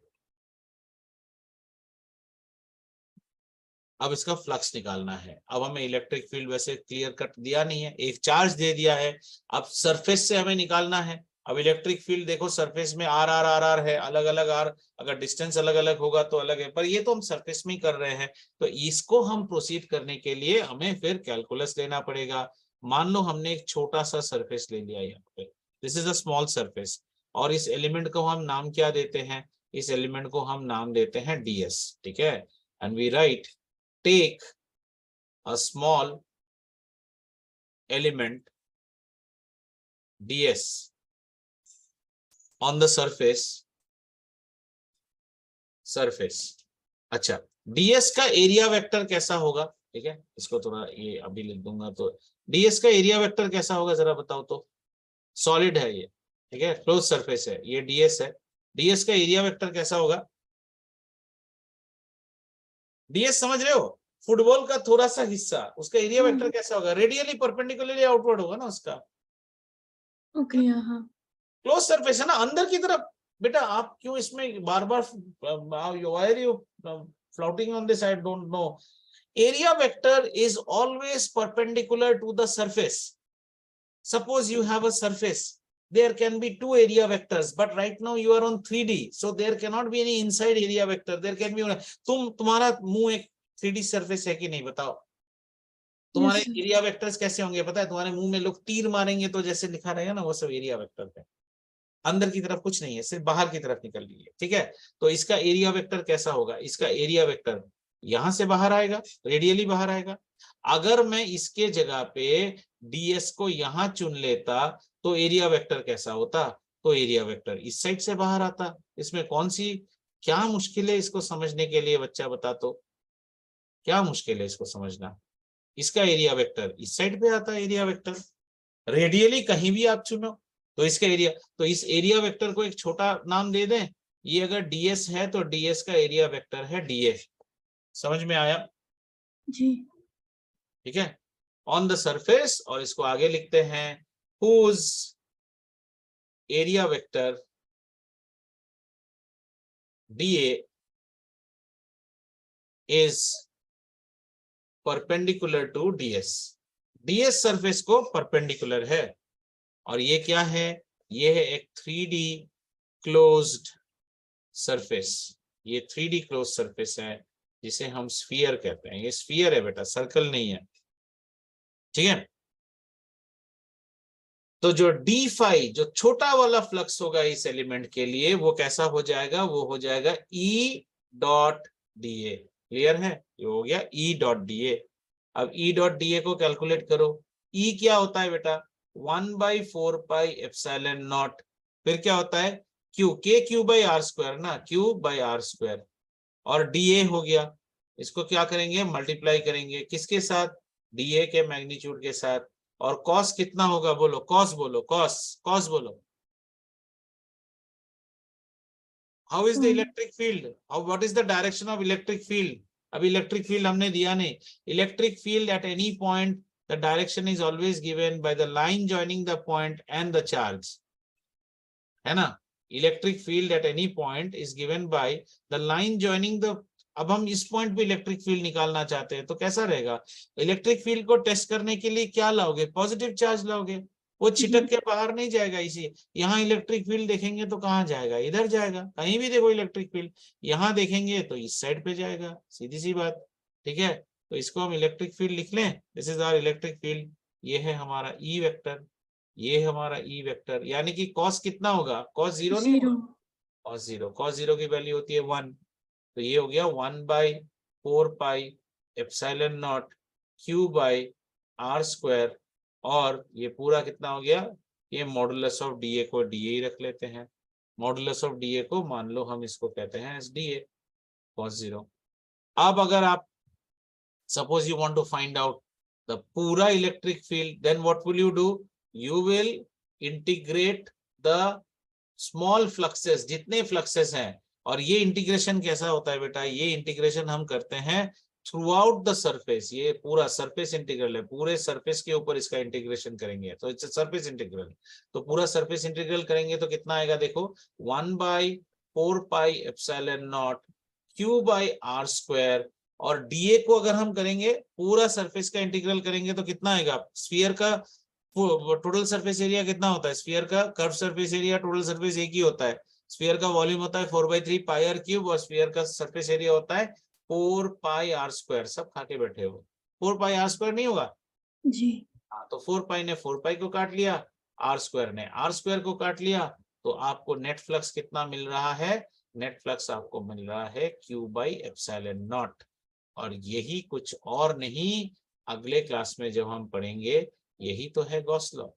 अब इसका फ्लक्स निकालना है। अब हमें इलेक्ट्रिक फील्ड वैसे क्लियर कट दिया नहीं है, एक चार्ज दे दिया है, अब सरफेस से हमें निकालना है। अब इलेक्ट्रिक फील्ड देखो, सरफेस में आर आर आर आर है, अलग अलग आर, अगर डिस्टेंस अलग अलग होगा तो अलग है, पर ये तो हम सरफेस में ही कर रहे हैं। तो इसको हम प्रोसीड करने के लिए हमें फिर कैलकुलस लेना पड़ेगा। मान लो हमने एक छोटा सा सरफेस ले लिया यहाँ पे, this is a small surface, और इस एलिमेंट को हम नाम क्या देते हैं? इस एलिमेंट को हम नाम देते हैं ds। ठीक है, and we write take a small element ds on the surface। अच्छा, ds का एरिया वेक्टर कैसा होगा? ठीक है, इसको थोड़ा ये अभी लिख दूंगा। तो ds का एरिया वेक्टर कैसा होगा जरा बताओ तो। सॉलिड है ये, ठीक है, क्लोज सरफेस है, ये ds है। ds का एरिया वेक्टर कैसा होगा? ds समझ रहे हो? फुटबॉल का थोड़ा सा हिस्सा, उसका एरिया वेक्टर कैसा होगा? रेडियली परपेंडिकुलरली आउटवर्ड होगा ना उसका। ओके। हाँ। क्लोज सरफेस है ना, अंदर की तरफ। बेटा आप क्यों इसमें बार बार why are you floating on this? I don't know. Area vector is always perpendicular to the surface. Suppose you have a surface, there can be two area vectors, but right now you are on 3D, so there cannot be any inside area vector. There can be तुम्हारा मुंह एक 3D surface है कि नहीं बताओ? तुम्हारे Yes, sir. Area vectors कैसे होंगे पता है? तुम्हारे मुंह में लोग तीर मारेंगे तो जैसे लिखा रहेगा ना, वो सब एरिया वेक्टर है। अंदर की तरफ कुछ नहीं है, सिर्फ बाहर की तरफ निकल रही है। ठीक है, तो इसका एरिया वेक्टर कैसा होगा? इसका एरिया वेक्टर यहां से बाहर आएगा, रेडियली बाहर आएगा। अगर मैं इसके जगह पे ds को यहां चुन लेता तो एरिया वेक्टर कैसा होता? तो एरिया वेक्टर इस साइड से बाहर आता। इसमें कौन सी क्या मुश्किल है इसको समझने के लिए? बच्चा बता तो, क्या मुश्किल है इसको समझना? इसका एरिया वेक्टर इस साइड पे आता है, एरिया वेक्टर रेडियली कहीं भी आप चुनो तो इसका एरिया। तो इस एरिया वेक्टर को एक छोटा नाम दे दें, ये अगर ds है तो ds का एरिया वेक्टर है dA। समझ में आया? जी। ठीक है, ऑन द सरफेस। और इसको आगे लिखते हैं whose area vector dA is perpendicular to ds। ds surface को परपेंडिकुलर है। और ये क्या है? ये है एक 3D क्लोज्ड सरफेस। ये 3D क्लोज सरफेस है जिसे हम स्फीयर कहते हैं। ये स्फीयर है बेटा, सर्कल नहीं है। ठीक है, तो जो डी फाई, जो छोटा वाला फ्लक्स होगा इस एलिमेंट के लिए, वो कैसा हो जाएगा? वो हो जाएगा ई डॉट डी ए। क्लियर है? ये हो गया ई डॉट डी ए। अब ई डॉट डी ए को कैलकुलेट करो। ई क्या होता है बेटा? 1/4 एप्सिलॉन नॉट। फिर क्या होता है? क्यू, के क्यू बाई आर स्क्वायर ना, क्यू बाई आर स्क्वायर। और डी ए हो गया, इसको क्या करेंगे? मल्टीप्लाई करेंगे किसके साथ? डी ए के मैग्नीट्यूड के साथ। और कॉस कितना होगा? बोलो कॉस, बोलो कॉस, कॉस बोलो। How is the electric field? How, what is the direction of electric field? अभी इलेक्ट्रिक फील्ड हमने दिया नहीं। Electric field at any point the direction is always given by the line joining the point and the charge, है ना? Electric field at any point is given by the line joining the. अब हम इस point पे electric field निकालना चाहते हैं तो कैसा रहेगा? इलेक्ट्रिक फील्ड को टेस्ट करने के लिए क्या लाओगे? पॉजिटिव चार्ज लाओगे, वो छिटक के बाहर नहीं जाएगा। इसी यहाँ इलेक्ट्रिक फील्ड देखेंगे तो कहाँ जाएगा? इधर जाएगा। कहीं भी देखो इलेक्ट्रिक फील्ड, यहाँ देखेंगे तो इस साइड पे जाएगा, सीधी सी बात। ठीक है, तो इसको हम इलेक्ट्रिक फील्ड लिख लें, this is our electric field, ये है हमारा ई वेक्टर, ये हमारा ई वेक्टर, यानी कि कॉस कितना होगा, कॉस जीरो नहीं होगा, 0. कॉस जीरो, कॉस जीरो की वैल्यू होती है 1, तो ये हो गया 1/4 pi epsilon naught Q by R square, और ये पूरा कितना हो गया, ये मॉडुलस ऑफ डीए को डीए ही रख लेते हैं, मॉडुलस ऑफ डीए को मान लो हम इसको कहते हैं एस डीए कॉस जीरो। अब अगर आप suppose you want to find out the pura electric field, then what will you do, you will integrate the small fluxes, जितने fluxes हैं, और ये इंटीग्रेशन कैसा होता है बेटा, ये इंटीग्रेशन हम करते हैं थ्रू आउट द सरफेस, ये पूरा सरफेस इंटीग्रल है, पूरे सरफेस के ऊपर इसका इंटीग्रेशन करेंगे, तो इट्स सरफेस इंटीग्रल, तो पूरा सरफेस इंटीग्रल करेंगे तो कितना आएगा, देखो 1/4 pi epsilon naught Q by R square, और डीए को अगर हम करेंगे पूरा सरफेस का इंटीग्रल करेंगे तो कितना आएगा, स्फीयर का टोटल सरफेस एरिया कितना होता है, स्फीयर का curve surface area total surface एक ही होता है, स्फीयर का वॉल्यूम होता है 4/3 पाई आर क्यूब, और स्फीयर का सरफेस एरिया होता है 4 पाई आर स्क्वायर, सब खा के बैठे हो, 4 पाई आर स्क्वायर नहीं होगा जी. हाँ, तो 4 पाई ने 4 पाई को काट लिया, आर स्क्वायर ने आर स्क्वायर को काट लिया, तो आपको नेट फ्लक्स कितना मिल रहा है, नेट फ्लक्स आपको मिल रहा है क्यू बाई एप्सिलॉन नॉट, और यही कुछ और नहीं, अगले क्लास में जब हम पढ़ेंगे, यही तो है गॉस लॉ,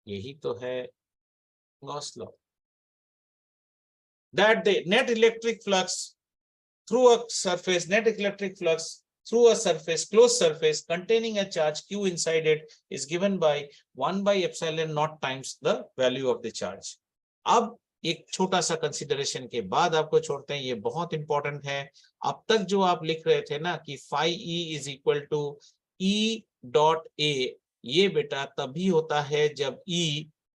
यही तो है Gauss law, that the net electric flux through a surface, net electric flux through a surface, closed surface containing a charge q inside it is given by 1/epsilon naught times the value of the charge. अब एक छोटा सा consideration के बाद आपको छोड़ते हैं, ये बहुत इंपॉर्टेंट है, अब तक जो आप लिख रहे थे ना कि phi e is equal to e dot a, ये बेटा तभी होता है जब e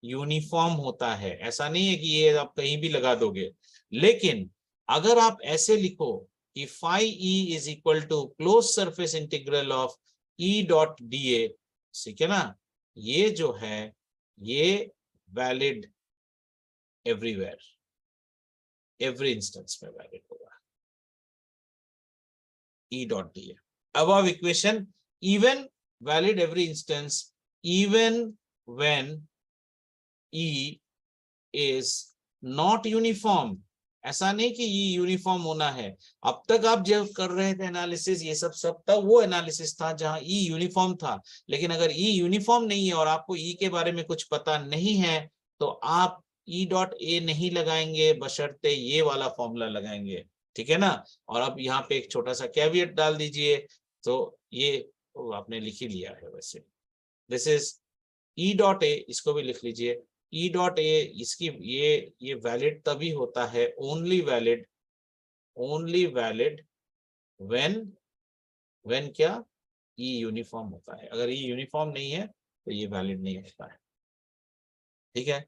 यूनिफॉर्म होता है, ऐसा नहीं है कि ये आप कहीं भी लगा दोगे, लेकिन अगर आप ऐसे लिखो कि phi e is equal to closed surface integral of e dot da, ठीक है ना, ये जो है ये वैलिड एवरीवेयर, एवरी इंस्टेंस में वैलिड होगा e dot da, above equation even valid every instance even when e is not uniform, ऐसा नहीं कि ये यूनिफॉर्म होना है, अब तक आप जब कर रहे थे एनालिसिस, ये सब तब वो एनालिसिस था जहां ई यूनिफॉर्म था, लेकिन अगर ई यूनिफॉर्म नहीं है और आपको ई के बारे में कुछ पता नहीं है, तो आप ई डॉट ए नहीं लगाएंगे, बशर्ते ये वाला फॉर्मूला लगाएंगे, ठीक है ना, और अब यहाँ पे एक छोटा सा कैविएट डाल दीजिए, तो ये आपने लिख ही लिया है वैसे, दिस इज ई डॉट ए, इसको भी लिख लीजिए, ई डॉट ए, इसकी ये वैलिड तभी होता है, ओनली वैलिड व्हेन क्या, ई यूनिफॉर्म होता है, अगर ई यूनिफॉर्म नहीं है तो ये वैलिड नहीं होता है, ठीक है।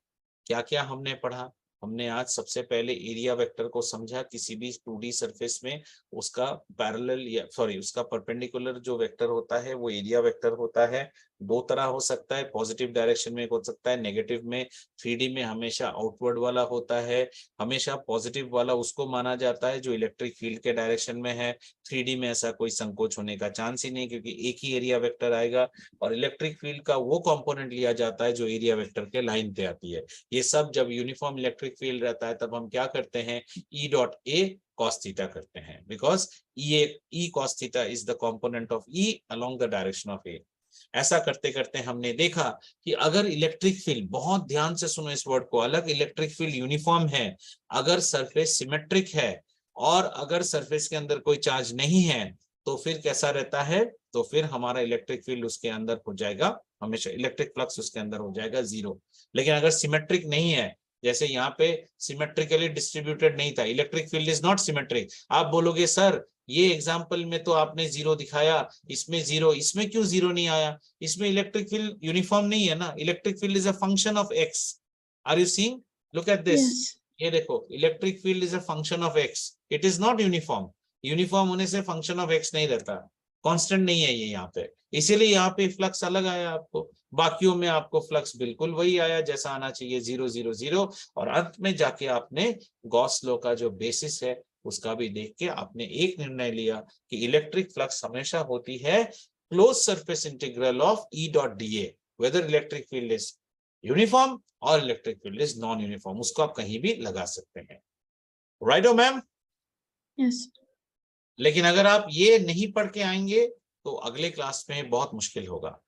क्या क्या हमने पढ़ा, हमने आज सबसे पहले एरिया वेक्टर को समझा, किसी भी 2D सरफेस में उसका पैरेलल या उसका परपेंडिकुलर जो वेक्टर होता है वो एरिया वेक्टर होता है, दो तरह हो सकता है, पॉजिटिव डायरेक्शन में हो सकता है, नेगेटिव में, 3D में हमेशा आउटवर्ड वाला होता है, हमेशा पॉजिटिव वाला उसको माना जाता है जो इलेक्ट्रिक फील्ड के डायरेक्शन में है, 3D में ऐसा कोई संकोच होने का चांस ही नहीं, क्योंकि एक ही एरिया वेक्टर आएगा, और इलेक्ट्रिक फील्ड का वो कंपोनेंट लिया जाता है जो एरिया वेक्टर के लाइन पे आती है। ये सब जब यूनिफॉर्म इलेक्ट्रिक फील्ड रहता है तब हम क्या करते हैं, E dot A cos theta करते हैं, because E cos theta is the component of E along the direction of A. ऐसा करते करते हमने देखा कि अगर इलेक्ट्रिक फील्ड, बहुत ध्यान से सुनो इस वर्ड को, अगर इलेक्ट्रिक फील्ड यूनिफॉर्म है, अगर सरफेस सिमेट्रिक है, और अगर सरफेस के अंदर कोई चार्ज नहीं है, तो फिर कैसा रहता है, तो फिर हमारा इलेक्ट्रिक फील्ड उसके अंदर हो जाएगा, हमेशा इलेक्ट्रिक फ्लक्स उसके अंदर हो जाएगा 0। लेकिन अगर सिमेट्रिक नहीं है, जैसे यहाँ पे सिमेट्रिकली डिस्ट्रीब्यूटेड नहीं था, electric field is not symmetric, आप बोलोगे सर ये एग्जाम्पल में तो आपने 0 दिखाया, इसमें 0, इसमें क्यों 0 नहीं आया, इसमें इलेक्ट्रिक फील्ड यूनिफॉर्म नहीं है ना, electric field is a function of X, are you seeing, look at this, ये देखो electric field is a function of X, it is not uniform, uniform होने से फंक्शन ऑफ एक्स नहीं रहता, constant नहीं है ये यहाँ पे, इसीलिए यहाँ पे फ्लक्स अलग आया आपको, बाकियों में आपको फ्लक्स बिल्कुल वही आया जैसा आना चाहिए, 0 0 0, और अंत में जाके आपने गॉस लॉ का जो बेसिस है उसका भी देख के आपने एक निर्णय लिया कि इलेक्ट्रिक फ्लक्स हमेशा होती है close surface integral of E dot d A, whether electric field is uniform और electric field is non uniform, उसको आप कहीं भी लगा सकते हैं। राइट हो मैम? Yes. लेकिन अगर आप ये नहीं पढ़ के आएंगे तो अगले क्लास में बहुत मुश्किल होगा।